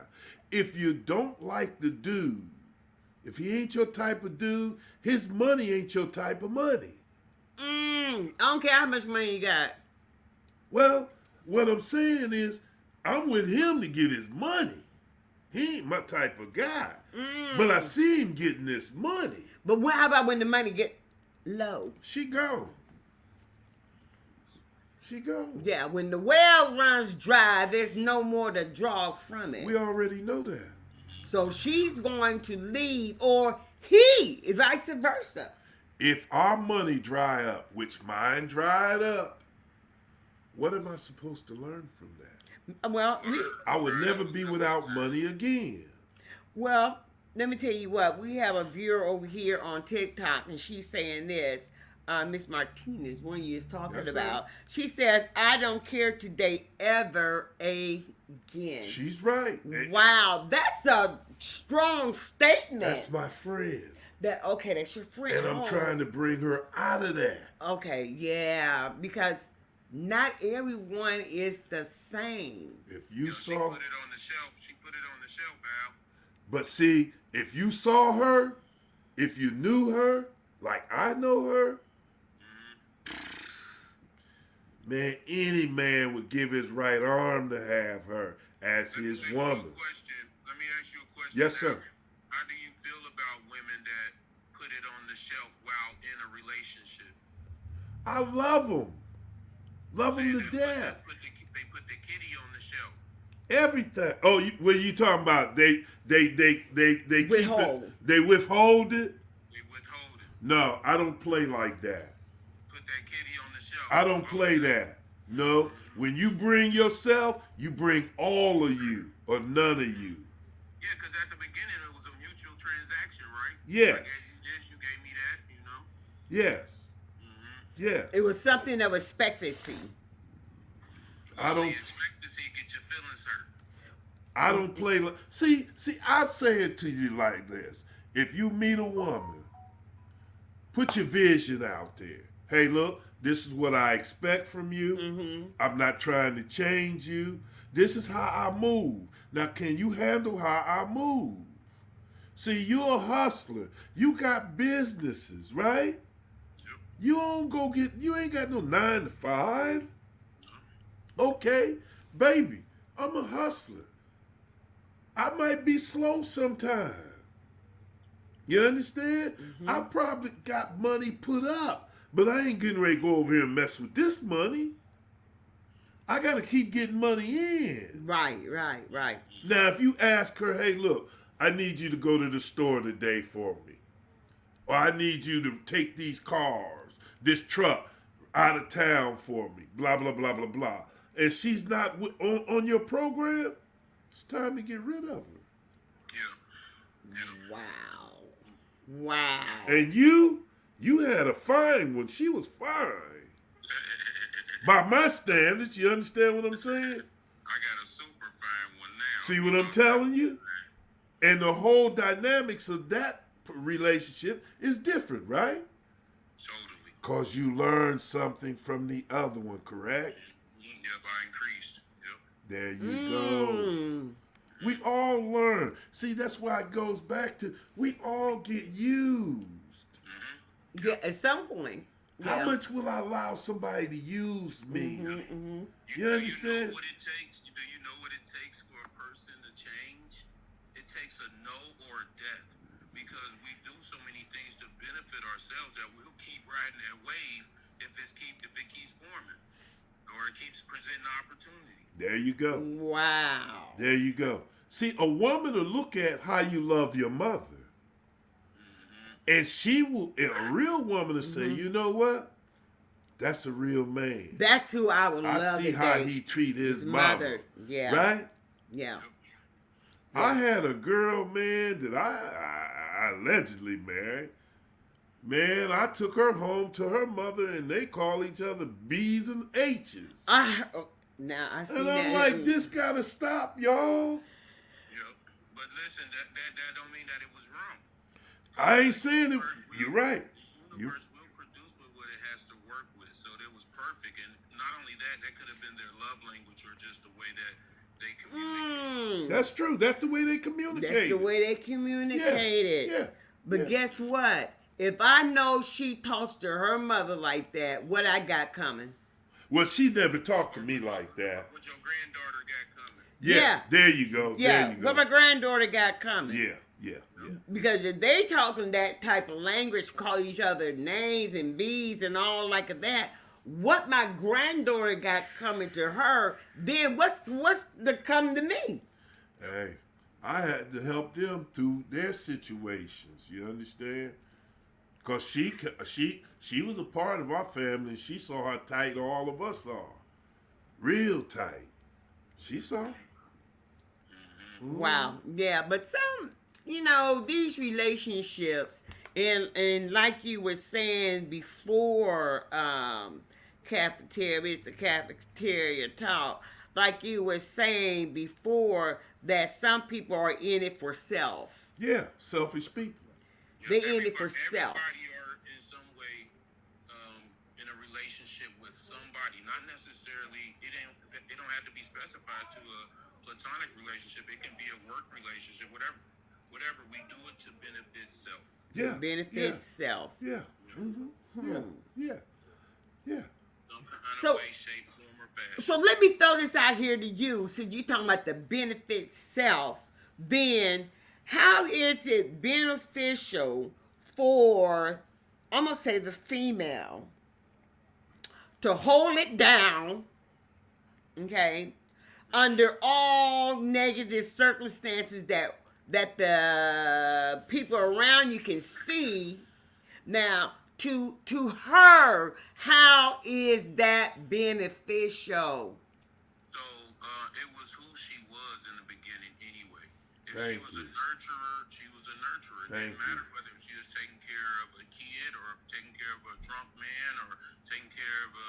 If you don't like the dude, if he ain't your type of dude, his money ain't your type of money. I don't care how much money you got. Well, what I'm saying is, I'm with him to get his money. He ain't my type of guy. But I see him getting this money. But how about when the money get low? She gone. She gone. Yeah, when the well runs dry, there's no more to draw from it. We already know that. So she's going to leave, or he, vice versa. If our money dry up, which mine dried up, what am I supposed to learn from that? Well, I would never be without money again. well, let me tell you what. We have a viewer over here on TikTok, and she's saying this. Miss Martinez, one you is talking That's about. it. She says, "I don't care to date ever again." She's right. Wow, that's a strong statement. That's my friend. That's your friend. And I'm trying to bring her out of that. Okay, yeah, because not everyone is the same. If you She saw, put it on the shelf. She put it on the shelf, Al. But see, if you saw her, if you knew her, like I know her, man, any man would give his right arm to have her as his woman. Let me ask you a question. Yes, now. sir. How do you feel about women that put it on the shelf while in a relationship? I love them. Love them to Saying that death. they put the kitty on the shelf. Everything. Oh, what are you talking about? They keep Withhold. it. They withhold it. They withhold it. No, I don't play like that. Put that kitty on the shelf. I don't play that. No. When you bring yourself, you bring all of you or none of you. Yeah, because at the beginning it was a mutual transaction, right? Yes. I gave you this, you gave me that, you know? Yes. Yes. It was something of expectancy. I don't. Expect to see get your feelings hurt. I don't play like. See. I say it to you like this: if you meet a woman, put your vision out there. Hey, look, this is what I expect from you. I'm not trying to change you. This is how I move. Now, can you handle how I move? See, you're a hustler. You got businesses, right? You don't go get. You ain't got no 9 to 5. Okay, baby, I'm a hustler. I might be slow sometimes. You understand? I probably got money put up, but I ain't getting ready to go over here and mess with this money. I got to keep getting money in. Right. Now, if you ask her, hey, look, I need you to go to the store today for me. Or I need you to take these cars, this truck out of town for me, blah, blah, blah, blah, blah. And she's not on your program, it's time to get rid of her. Yeah. Wow. And you had a fine one. She was fine. By my standards, you understand what I'm saying? I got a super fine one now. See what I'm telling you? And the whole dynamics of that relationship is different, right? Totally. Because you learned something from the other one, correct? Yep, I increased. Yep. There you go. We all learn. See, that's why it goes back to we all get used. Yeah, at some point. How Yeah. much will I allow somebody to use me? You understand? Do you know what it takes? Do you know what it takes for a person to change? It takes a no or a death. Because we do so many things to benefit ourselves that we'll keep riding that wave if it keeps forming. Or it keeps presenting opportunity. There you go. Wow. There you go. See, a woman will look at how you love your mother. And she will, a real woman will say, you know what? That's a real man. That's who I would love I see to how date. he treat his mother. mama. Yeah. Right? Yeah. I had a girl, man, that I allegedly married. Man, I took her home to her mother, and they call each other B's and H's. Now I see And that. I'm like, this gotta stop, y'all. Yep. But listen, that don't mean that it was wrong. I ain't saying it. You're right. The universe will produce with what it has to work with. So that was perfect. And not only that could have been their love language or just the way that they communicate. That's true. That's the way they communicate. That's the way they communicated. Yeah. But guess what? If I know she talks to her mother like that, what I got coming? Well, she never talked to me like that. What your granddaughter got coming. Yeah. There you go. Yeah. There you go. What my granddaughter got coming? Yeah. Because if they talking that type of language, call each other names and B's and all like that, what my granddaughter got coming to her, then what's the come to me? Hey, I had to help them through their situations. You understand? Because she was a part of our family, and she saw how tight all of us are. Real tight. She saw. Wow. Yeah, but some, these relationships, and like you were saying before, cafeteria, it's the cafeteria talk, like you were saying before, that some people are in it for self. Yeah, selfish people. They in it for self. Everybody are in some way in a relationship with somebody. Not necessarily, it don't have to be specified to a platonic relationship. It can be a work relationship, whatever. whatever, we do it to benefit self. Yeah. Benefits self. Yeah. Yeah. Yeah. Yeah. Some kind So- of way, shape, form, or fashion. So let me throw this out here to you. Since you're talking about the benefit self, then how is it beneficial for, I'm going to say the female, to hold it down, okay, under all negative circumstances that the people around you can see? Now, to her, how is that beneficial? So it was who she was in the beginning anyway. If Thank she was you. a nurturer, she was a nurturer. It Thank didn't matter whether she was taking care of a kid or taking care of a drunk man or taking care of a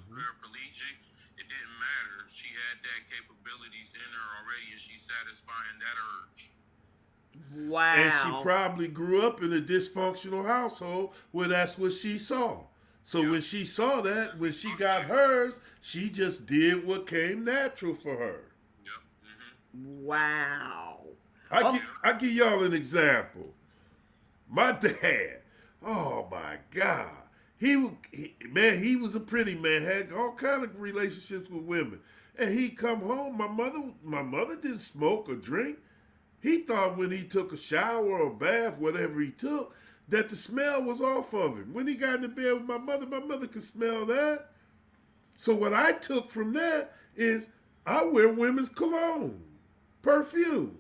paraplegic. It didn't matter. She had that capabilities in her already, and she's satisfying that urge. Wow. And she probably grew up in a dysfunctional household where that's what she saw. So when she saw that, when she got hers, she just did what came natural for her. Yep. Wow. I give y'all an example. My dad, oh my God, he was a pretty man, had all kind of relationships with women, and he come home. My mother didn't smoke or drink. He thought when he took a shower or bath, whatever he took, that the smell was off of him. When he got into bed with my mother could smell that. So what I took from that is I wear women's cologne, perfume.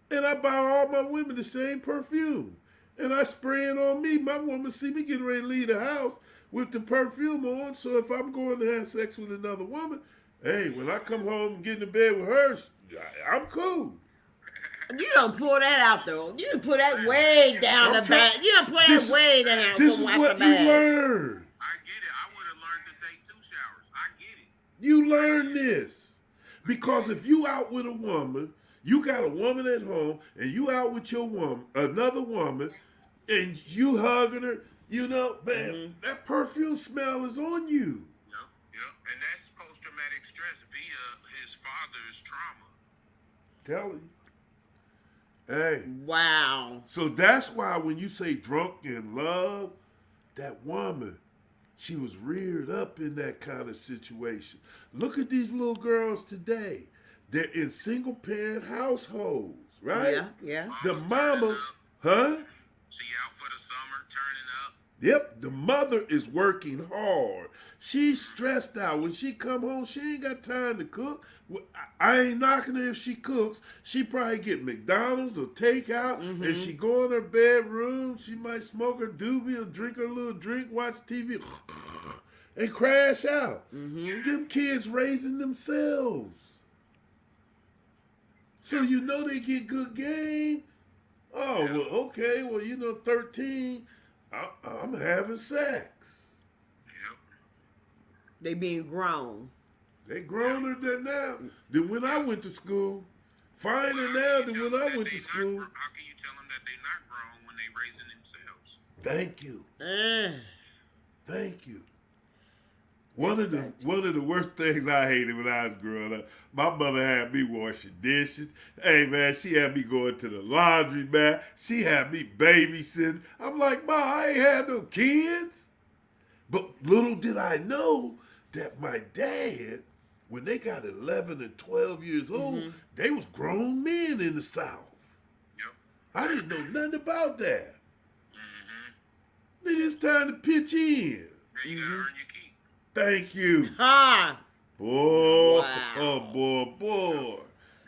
And I buy all my women the same perfume. And I spray it on me. My woman see me getting ready to leave the house with the perfume on. So if I'm going to have sex with another woman, hey, when I come home and get into bed with her, I'm cool. You don't pull that out though. You don't put that way down the back. You don't put that way down. This from is out what the you bag. learn. I get it. I would have learned to take 2 showers. I get it. You learn this. Because if you out with a woman, you got a woman at home, and you out with your woman, another woman, and you hugging her, man, that perfume smell is on you. Yep. And that's post-traumatic stress via his father's trauma. Tell you. Hey. Wow. So that's why when you say drunk in love, that woman, she was reared up in that kind of situation. Look at these little girls today. They're in single parent households, right? Yeah. The Mama's mama, turning up. huh? She out for the summer, turning up. Yep, the mother is working hard. She's stressed out. When she come home, she ain't got time to cook. I ain't knocking her if she cooks. She probably get McDonald's or takeout, and she go in her bedroom. She might smoke her doobie or drink her little drink, watch TV, and crash out. Them kids raising themselves. So they get good game. Oh, well, okay. Well, 13, I'm having sex. Yep. They being grown. They growner than now. Than when I went to school. Finer now than when I went to school. How can you tell them that they're not grown when they raising themselves? Thank you. Uh, Thank you. One of the worst things I hated when I was growing up, my mother had me washing dishes. Hey man, she had me going to the laundry mat. She had me babysitting. I'm like, Ma, I ain't had no kids. But little did I know that my dad, when they got 11 and 12 years old, they was grown men in the South. Yep. I didn't know nothing about that. Nigga, it's time to pitch in. Yeah, you gotta earn your keep. Thank you. ha. Boy, Wow. oh boy.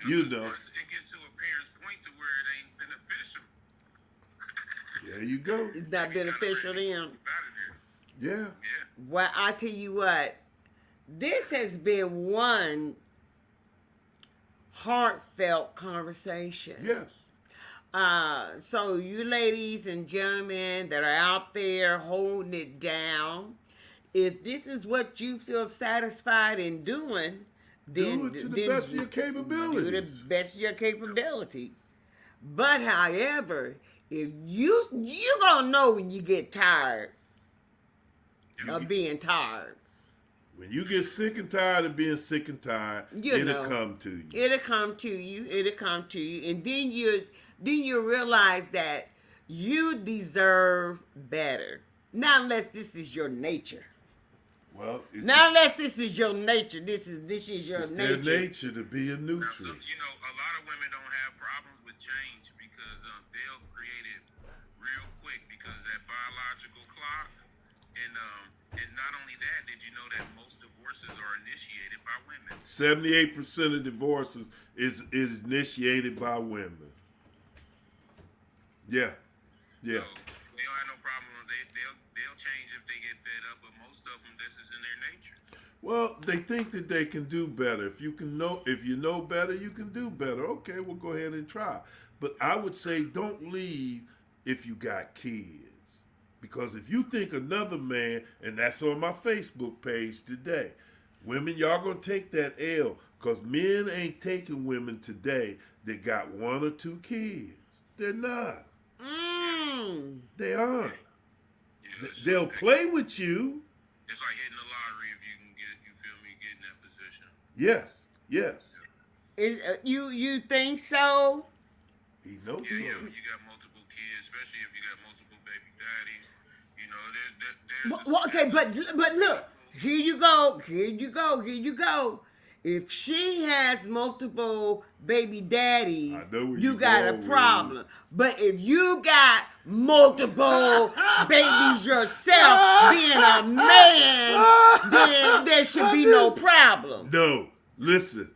You It know. gets to a parent's point to where it ain't beneficial. There you go. It's not beneficial to them. Out of Yeah. there. Yeah. Well, I tell you what, this has been one heartfelt conversation. Yes. So you ladies and gentlemen that are out there holding it down, if this is what you feel satisfied in doing, then Do it to the best of your capabilities. Do the best of your capability. But however, if you gonna know when you get tired of being tired. When you get sick and tired of being sick and tired, it'll come to you. It'll come to you. And then you realize that you deserve better. Not unless this is your nature. Well, not unless this is your nature. This is your it's nature. Their nature to be a nutrient. Now, a lot of women don't have problems with change because they'll create it real quick because that biological clock. And not only that, did you know that most divorces are initiated by women? 78% of divorces is initiated by women. Yeah. So, they don't have no problem. They'll change if they get fed up, but most of them, this is in their nature. Well, they think that they can do better. If you know better, you can do better. Okay, we'll go ahead and try. But I would say don't leave if you got kids. Because if you think another man, and that's on my Facebook page today, women, y'all gonna take that L. Because men ain't taking women today that got 1 or 2 kids. They're not. They aren't. Yeah, They'll play with you. It's like hitting the lottery if you can get in that position. Yes. You think so? He knows so. Yeah, when you got multiple kids, especially if you got multiple baby daddies, there's Okay, but look, here you go. If she has multiple baby daddies, you got a problem. But if you got multiple babies yourself, being a man, then there should be no problem. No, listen.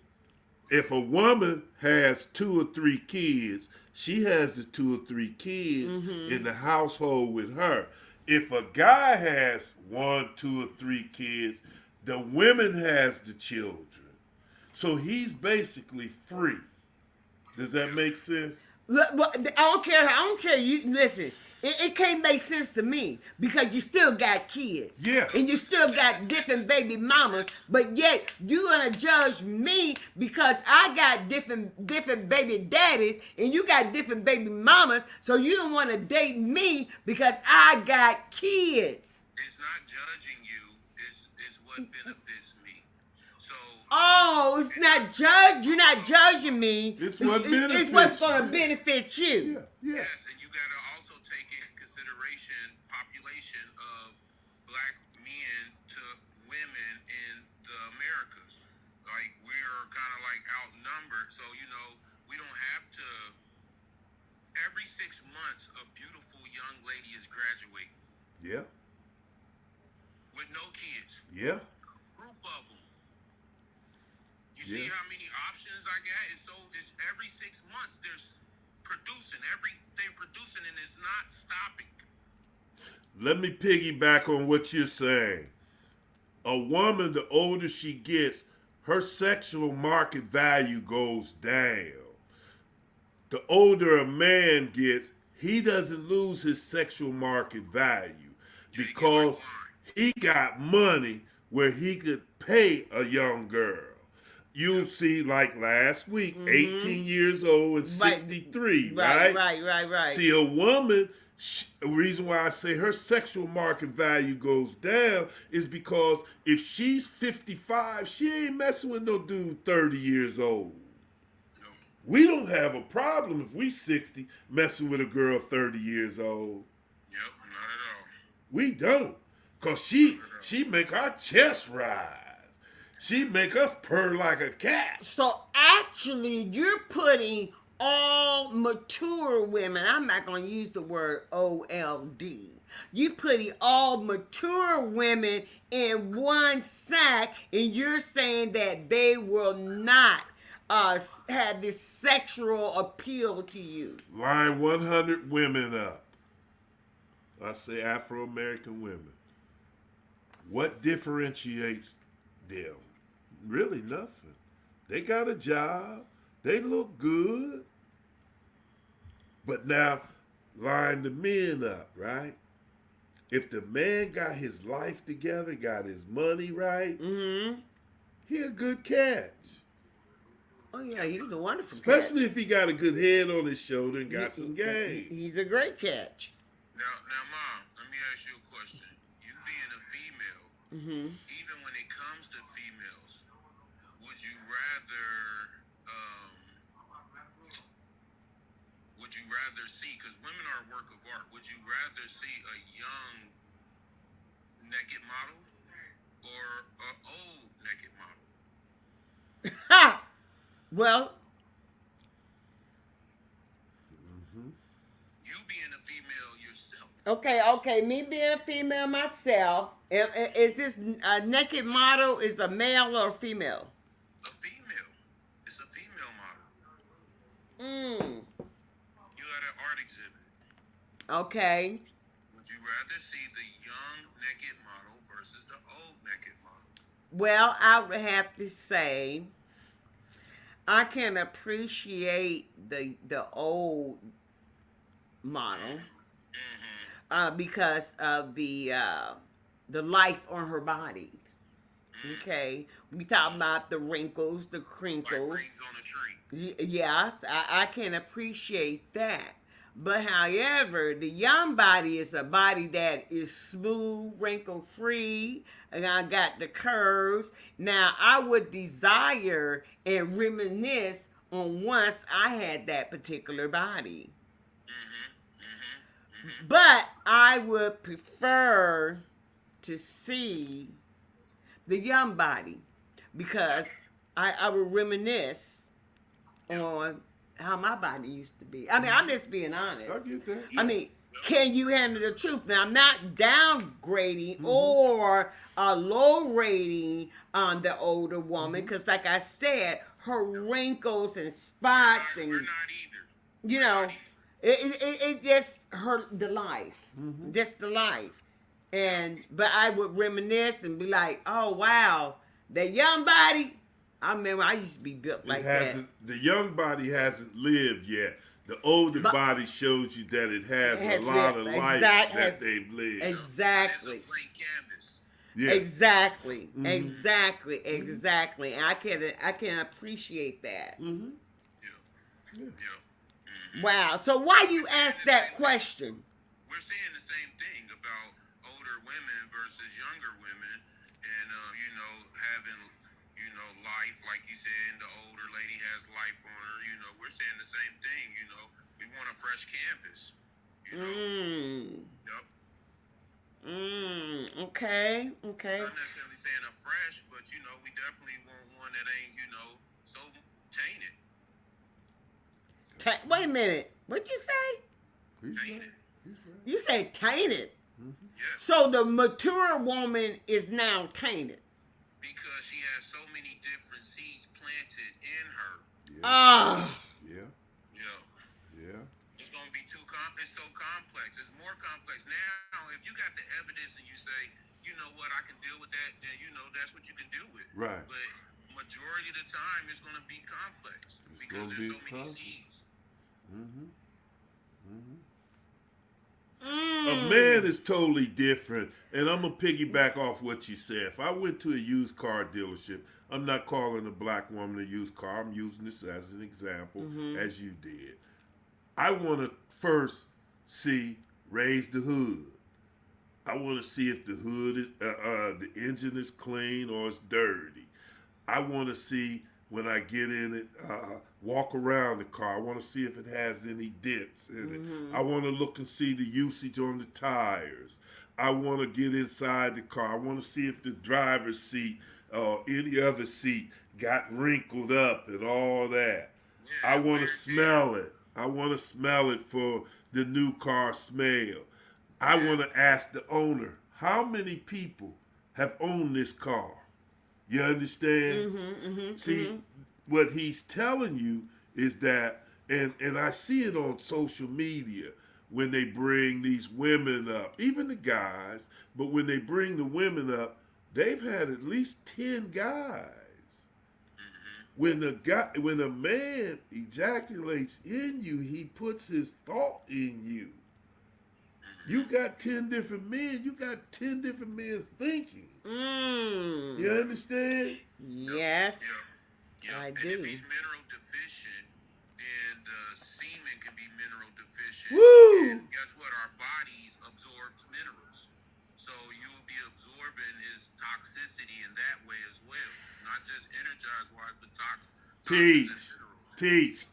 If a woman has 2 or 3 kids, she has the 2 or 3 kids in the household with her. If a guy has 1, 2, or 3 kids, the women has the children. So he's basically free. Does that make sense? Look, I don't care. You listen. It can't make sense to me because you still got kids. Yeah. And you still got different baby mamas, but yet you're gonna judge me because I got different baby daddies and you got different baby mamas, so you don't want to date me because I got kids. It's not judging you. It's what benefits me. So. Oh, it's not judge. You're not judging me. It's what benefits It's what's gonna benefit you. Yeah. Yes, and you gotta also take in consideration population of black men to women in the Americas. Like we're kind of like outnumbered, so we don't have to. Every 6 months, a beautiful young lady is graduating. Yeah. With no kids. Yeah. Group of them. You see how many options I got? It's every 6 months they're producing. They're producing and it's not stopping. Let me piggyback on what you're saying. A woman, the older she gets, her sexual market value goes down. The older a man gets, he doesn't lose his sexual market value because he got money where he could pay a young girl. You see, like last week, 18 years old and 63, right? Right. See, a woman, the reason why I say her sexual market value goes down is because if she's 55, she ain't messing with no dude 30 years old. No. We don't have a problem if we 60 messing with a girl 30 years old. Yep, not at all. We don't. Because she make our chest rise. She make us purr like a cat. So actually, you're putting all mature women, I'm not going to use the word OLD. You putting all mature women in one sack, and you're saying that they will not have this sexual appeal to you. Line 100 women up. I say Afro-American women. What differentiates them? Really nothing. They got a job. They look good. But now, line the men up, right? If the man got his life together, got his money right, he a good catch. Oh yeah, he's a wonderful Especially catch. if he got a good head on his shoulder and got some game. He's a great catch. Now, Mom, let me ask you a question. You being a female, even when it comes would you rather see, because women are a work of art, would you rather see a young naked model or an old naked model? Ha! Well, You being a female yourself. okay, me being a female myself, is this a naked model is a male or a female? A female. It's a female model. Mm. You at an art exhibit. Okay. Would you rather see the young naked model versus the old naked model? Well, I would have to say I can appreciate the old model because of the life on her body. Okay, we talk about the wrinkles, the Like crinkles. rings on a tree. Yes, I can appreciate that. But however, the young body is a body that is smooth, wrinkle free, and I got the curves. Now I would desire and reminisce on once I had that particular body. But I would prefer to see the young body because I would reminisce on how my body used to be. I mean, I'm just being honest. I get that. I mean, can you handle the truth? Now, I'm not downgrading or low rating on the older woman because, like I said, her wrinkles and spots and, We're not either. you know, it just her the life, just the life. But I would reminisce and be like, oh wow, that young body. I remember I used to be built like that. The young body hasn't lived yet. The older body shows you that it has a lot of life that they've lived. Exactly. It's a blank canvas. Yes. Exactly. Exactly. And I can appreciate that. Yeah. Wow. So why you ask that question? We're saying the same thing about older women versus younger women, and having life, like you said, the older lady has life on her. We're saying the same thing. We want a fresh canvas. Yep. Okay. Not necessarily saying a fresh, but we definitely want one that ain't so tainted. Wait a minute. What'd you say? Tainted. You said tainted. Yes. So the mature woman is now tainted. Because she has so many different seeds planted in her. Ah. Yeah. It's gonna be it's so complex. It's more complex. Now, if you got the evidence and you say, you know what, I can deal with that, then that's what you can deal with. Right. But majority of the time it's gonna be complex because there's so many seeds. A man is totally different, and I'm gonna piggyback off what you said. If I went to a used car dealership, I'm not calling a black woman a used car. I'm using this as an example, as you did. I want to first raise the hood. I want to see if the hood, the engine is clean or it's dirty. I want to see when I get in it, walk around the car. I want to see if it has any dents in it. I want to look and see the usage on the tires. I want to get inside the car. I want to see if the driver's seat or any other seat got wrinkled up and all that. Yeah, I want to smell it. I want to smell it for the new car smell. I want to ask the owner, how many people have owned this car? You understand? See, what he's telling you is that, and I see it on social media when they bring these women up, even the guys, but when they bring the women up, they've had at least 10 guys. When a man ejaculates in you, he puts his thought in you. You got 10 different men. You got 10 different men thinking. You understand? Yes, Yeah. I And do. if he's mineral deficient, then the semen can be mineral deficient. Woo! And guess what? Our bodies absorb minerals. So you'll be absorbing his toxicity in that way as well, not just energized wise, but toxins in Teach,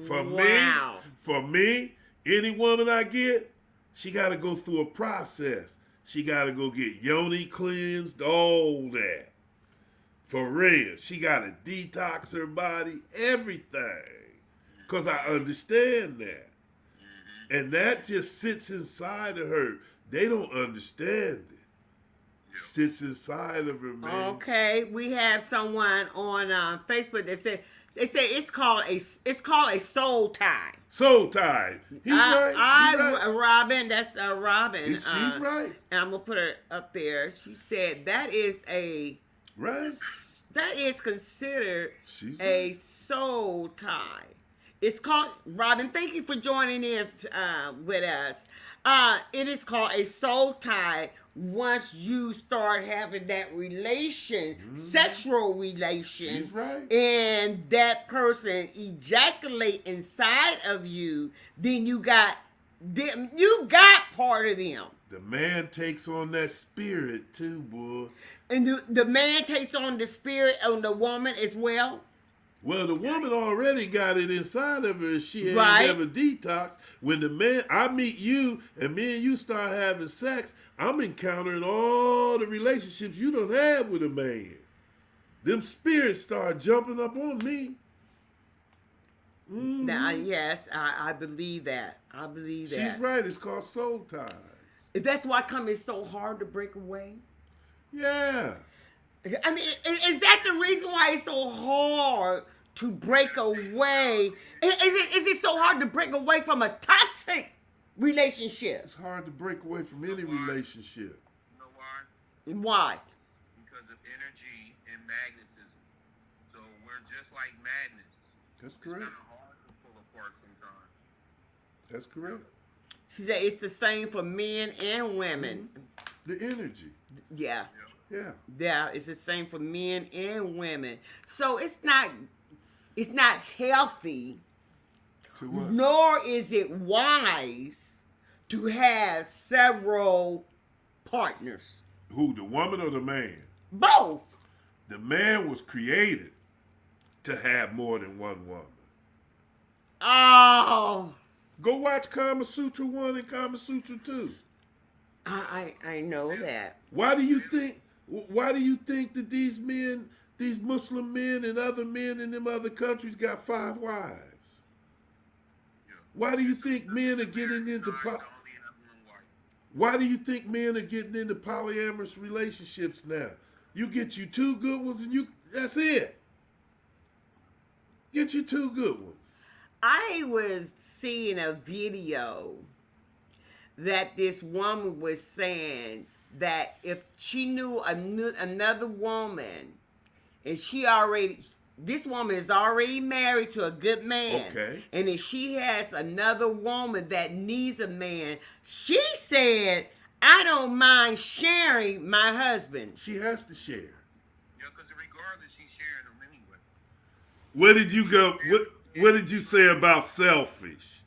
general. teach. Wow. For me, any woman I get, she got to go through a process. She got to go get yoni cleansed, all that. For real. She got to detox her body, everything. Because I understand that. And that just sits inside of her. They don't understand it. Yeah. Sits inside of her, man. Okay, we have someone on Facebook that said it's called a soul tie. Soul tie. He's right. Robin, that's Robin. She's right. And I'm gonna put her up there. She said that is Right. considered She's a right. soul tie. It's called Robin. Thank you for joining in with us. It is called a soul tie once you start having that sexual relation, She's right. and that person ejaculate inside of you, then you got part of them. The man takes on that spirit too, boy. And the man takes on the spirit of the woman as well. Well, the woman already got it inside of her. She ain't Right. never detox. When the man, I meet you, and me and you start having sex, I'm encountering all the relationships you don't have with a man. Them spirits start jumping up on me. Mhm. Now, yes, I believe that. I believe that. She's right. It's called soul ties. If that's why it's so hard to break away. Yeah. I mean, is that the reason why it's so hard to break away? Is it so hard to break away from a toxic relationship? It's hard to break away from any relationship. You know why? Why? Because of energy and magnetism. So we're just like magnets. That's It's kind correct. of hard to pull apart sometimes. That's correct. She said it's the same for men and women. The energy. Yeah. Yeah. Yeah, it's the same for men and women. So it's not healthy, To what? nor is it wise to have several partners. Who, the woman or the man? Both. The man was created to have more than one woman. Oh, Go watch Kama Sutra 1 and Kama Sutra 2. I know that. Why do you think that these men, these Muslim men and other men in them other countries got 5 wives? Why do you think men are getting into Why do you think men are getting into polyamorous relationships now? You get you 2 good ones and that's it. Get you 2 good ones. I was seeing a video that this woman was saying that if she knew another woman, and this woman is already married to a good man, Okay. and if she has another woman that needs a man, she said, I don't mind sharing my husband. She has to share. Yeah, because regardless, she's sharing them anyway. Where did you go? What did you say about selfish?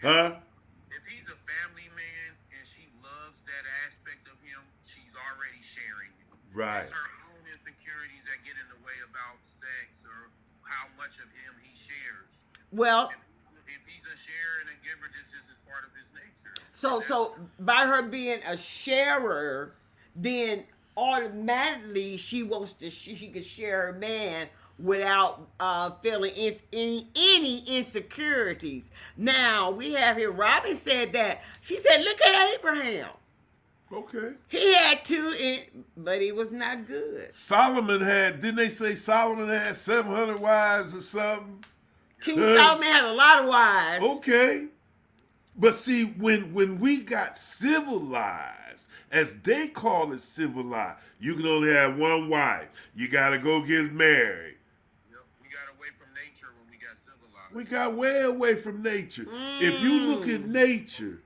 Huh? If he's a family man and she loves that aspect of him, she's already sharing it. Right. It's her own insecurities that get in the way about sex or how much of him he shares. Well, If he's a sharer and a giver, this just is part of his nature. so by her being a sharer, then automatically she could share her man without feeling any insecurities. Now we have here. Robin said that. She said, "Look at Abraham. Okay. He had 2, but he was not good. Solomon didn't they say Solomon had 700 wives or something? King Solomon had a lot of wives. Okay. But see, when we got civilized, as they call it civilized, you can only have 1 wife. You got to go get married. Yep. We got away from nature when we got civilized. We got way away from nature. If you look at nature,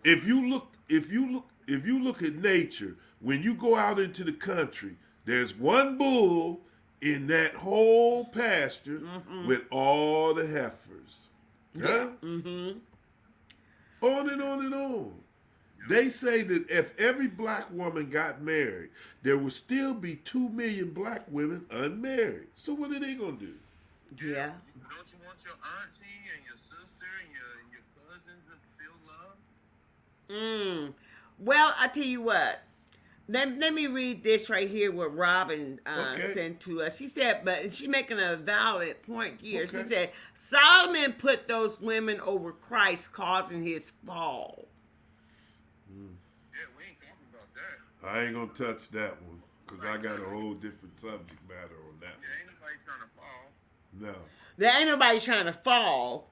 if you look at nature, when you go out into the country, there's 1 bull in that whole pasture with all the heifers. Yeah. Huh? Mm-hmm. On and on and on. They say that if every black woman got married, there would still be 2 million black women unmarried. So what are they gonna do? Yeah. Don't you want your auntie and your sister and your cousins to feel love? Well, I tell you what. Let me read this right here what Robin Okay. sent to us. She said, but she's making a valid point here. She Okay. said, Solomon put those women over Christ, causing his fall. Yeah, we ain't talking about that. I ain't gonna touch that one because I got a whole different subject matter on that Yeah, ain't nobody trying to fall. one. No. There ain't nobody trying to fall.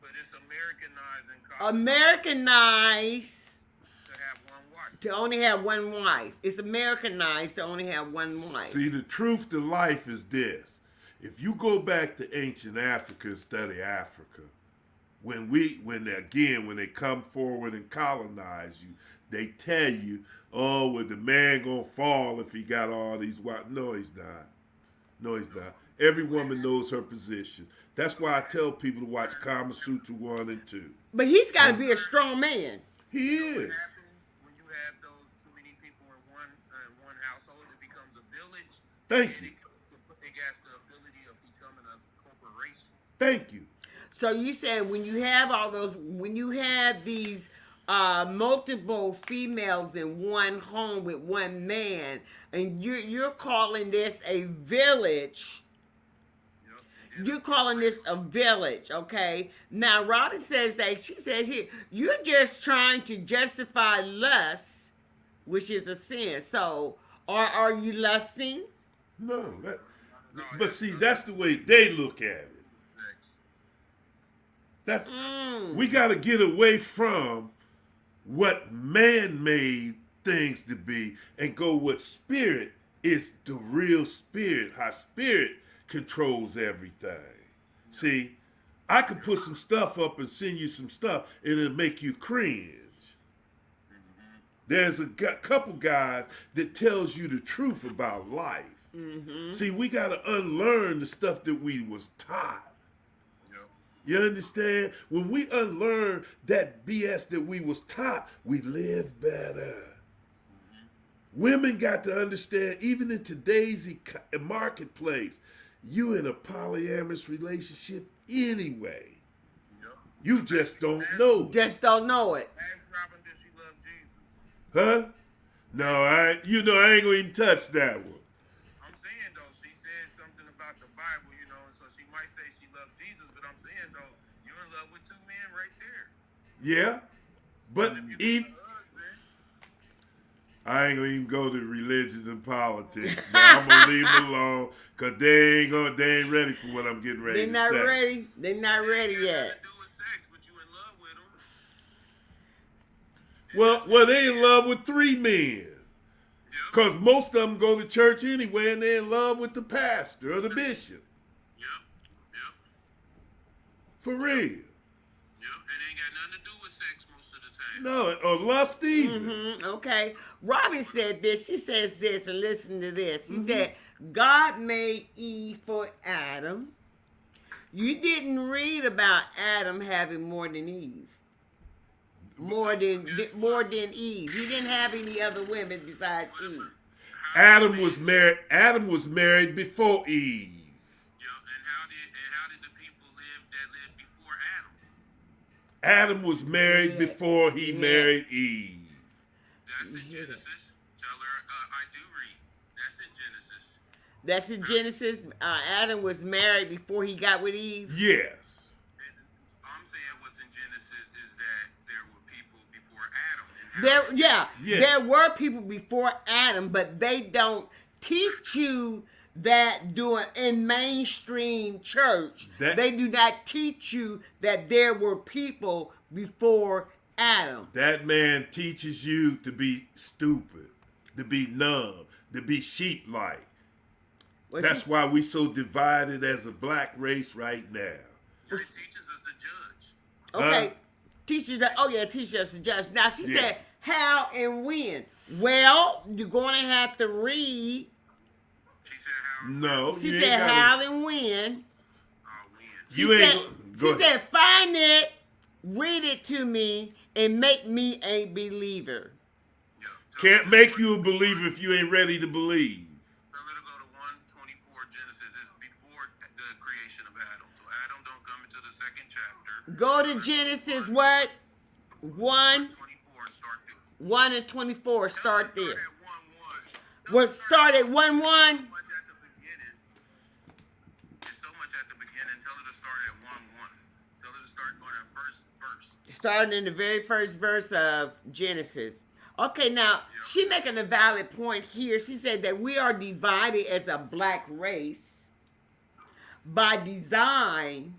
But it's Americanizing Americanized to have one wife. to only have one wife. It's Americanized to only have one wife. See, the truth to life is this. If you go back to ancient Africa and study Africa, when they come forward and colonize you, they tell you, oh, well, the man gonna fall if he got all these wives. No, he's not. No, he's not. Every woman knows her position. That's why I tell people to watch Kama Sutra 1 and 2. But he's got to be a strong man. He What is. happens when you have those too many people in one household? It becomes a village. Thank and you. It has the ability of becoming a corporation. Thank you. So you said when you have these multiple females in one home with one man, and you're calling this a village. Yep. You're calling this a village, okay? Now, Robin says that, she says here, you're just trying to justify lust, which is a sin. So, are you lusting? No, but see, that's the way they look at it. Next. That's we got to get away from what man made things to be and go what spirit is the real spirit. How spirit controls everything. See, I could put some stuff up and send you some stuff and it'll make you cringe. There's a couple guys that tells you the truth about life. See, we got to unlearn the stuff that we was taught. You understand? When we unlearn that BS that we was taught, we live better. Women got to understand, even in today's marketplace, you in a polyamorous relationship anyway. You just don't know. Just don't know it. Ask Robin, does she love Jesus? Huh? No, I ain't gonna even touch that one. I'm saying though, she said something about the Bible, and so she might say she loves Jesus, but I'm saying though, you're in love with two men right there. Yeah, but If you even got a husband, I ain't gonna even go to religions and politics. But I'm gonna leave them alone because they ain't ready for what I'm getting ready They're to not say. ready. They're not ready it got yet. nothing to do with sex, but you in love with them. Well, they in love with 3 men. Yep. Because most of them go to church anyway and they're in love with the pastor or the bishop. Yep. For real. Yep. It ain't got nothing to do with sex most of the time. No, or lust even. Okay. Robin said this. She says this, and listen to this. She said, God made Eve for Adam. You didn't read about Adam having more than Eve. More than Eve. He didn't have any other women besides Eve. Adam was married before Eve. Yeah, and how did the people live that lived before Adam? Adam was married before he married Eve. That's in Genesis. Tell her I do read. That's in Genesis. That's in Genesis. Adam was married before he got with Eve. Yes. And I'm saying what's in Genesis is that there were people before Adam. And There were people before Adam, but they don't teach you that in mainstream church. They do not teach you that there were people before Adam. That man teaches you to be stupid, to be numb, to be sheep-like. That's why we so divided as a black race right now. teachers is the judge. Okay. Teaches us to judge. Now she said how and when. Well, you're going to have to read. She said how. No, She you ain't said gotta- how and when. Oh, when. You ain't go She ahead. said find it read it to me and make me a believer. Yeah. Can't make you a believer if you ain't ready to believe. Tell her to go to 124 Genesis. It's before the creation of Adam. So Adam don't come into the second chapter. Go to Genesis what? 1, 24 and start there. 1 and 24. Start Tell her to there. start at 1-1. Well, start at 1 1. So much at the beginning. There's so much at the beginning. Tell her to start at 1-1. Tell her to start on that first verse. Starting in the very first verse of Genesis. Okay, now she making a valid point here. She said that we are divided as a black race by design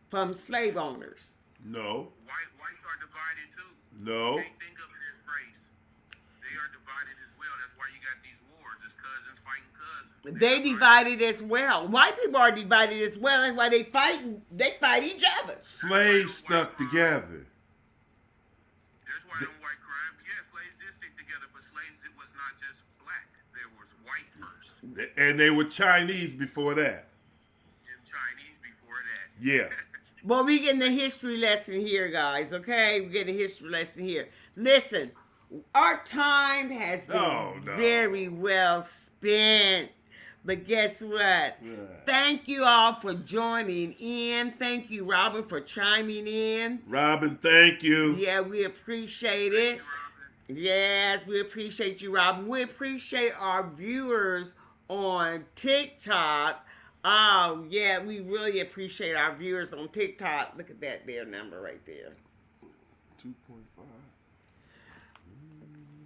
from slave owners. No. Whites are divided too. No. They think of it as race. They are divided as well. That's why you got these wars. It's cousins fighting cousins. They divided as well. White people are divided as well. That's why they fight each other. Slaves stuck together. That's why them white crimes. Yeah, slaves did stick together, but slaves, it was not just black. There was white first And they were Chinese before that. and Chinese before that. Yeah. Well, we getting a history lesson here, guys, okay? We're getting a history lesson here. Listen, our time has been No. very well spent. But guess what? Yeah. Thank you all for joining in. Thank you, Robin, for chiming in. Robin, thank you. Yeah, we appreciate it. Yes, we appreciate you, Robin. We appreciate our viewers on TikTok. Oh, yeah, we really appreciate our viewers on TikTok. Look at that their number right there. 2.5.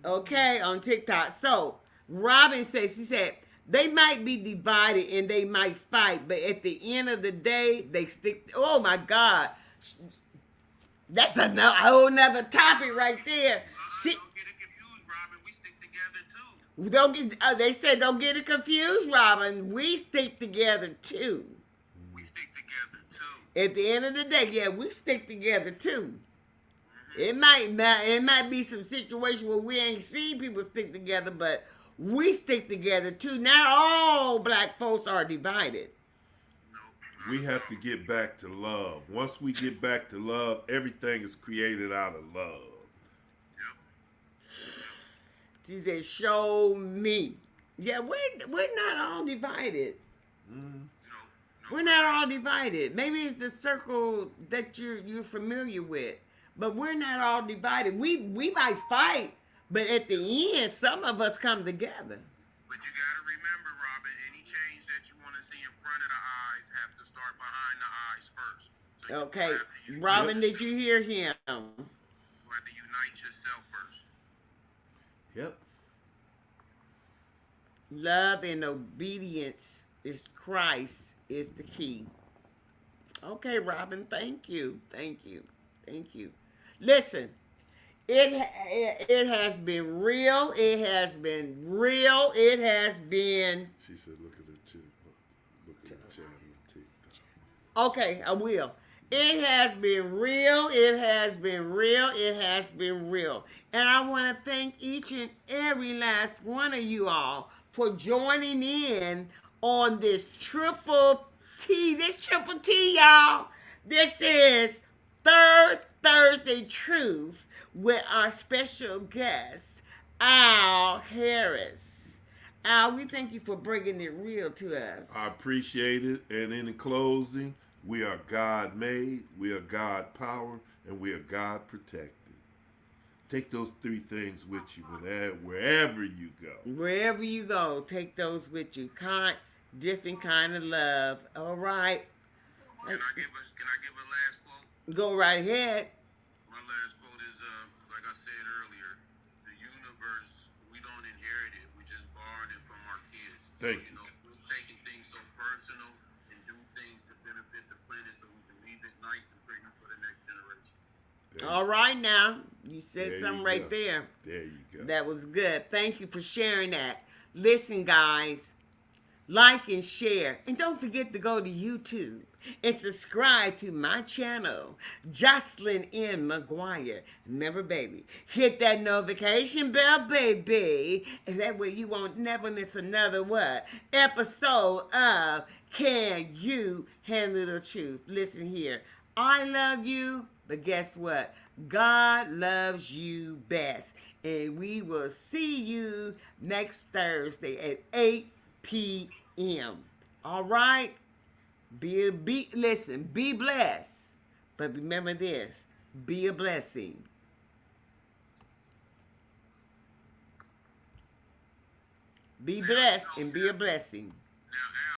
Okay, on TikTok. So, Robin says, she said, they might be divided and they might fight, but at the end of the day, they stick. Oh, my God. That's a whole nother topic right there. She, Don't get it confused, Robin. We stick together too. don't get, they said, don't get it confused, Robin. We stick together, too. We stick together too. At the end of the day, yeah, we stick together, too. It might be some situation where we ain't seen people stick together, but we stick together too. Not all black folks are divided. No. We have to get back to love. Once we get back to love, everything is created out of love. She said, "Show me." Yeah, we're not all divided. We're not all divided. Maybe it's the circle that you're familiar with, but we're not all divided. We might fight, but at the end, some of us come together. But you got to remember, Robin, any change that you want to see in front of the eyes have to start behind the eyes first. So Okay, you have to Robin, did you hear him? You have to unite yourself first. Yep. Love and obedience is Christ is the key. Okay, Robin, thank you. Listen, it has been real. It has been real. It has been. She said, look at the chat. Look at the chat on TikTok. Okay, I will. It has been real. It has been real. It has been real. And I want to thank each and every last one of you all for joining in on this triple T. This triple T, y'all. This is Third Thursday Truth with our special guest, Al Harris. Al, we thank you for bringing it real to us. I appreciate it. And in closing, we are God made, we are God powered, and we are God protected. Take those three things with you wherever you go. Wherever you go, take those with you. Different kind of love. All right. Can I give a last quote? Go right ahead. My last quote is, like I said earlier, the universe, we don't inherit it. We just borrowed it from our kids. Thank you. We're taking things so personal and do things to benefit the planet so we can leave it nice and pretty for the next generation. All right now. You said There something you right go. there. There you go. That was good. Thank you for sharing that. Listen, guys, like and share. And don't forget to go to YouTube and subscribe to my channel, Jocelyn N. McGuire. Remember, baby, hit that notification bell, baby. And that way you won't never miss another what? Episode of Can You Handle the Truth? Listen here. I love you. But guess what? God loves you best. And we will see you next Thursday at 8 p.m. All right? Listen, be blessed. But remember this, be a blessing. Be blessed and be a blessing.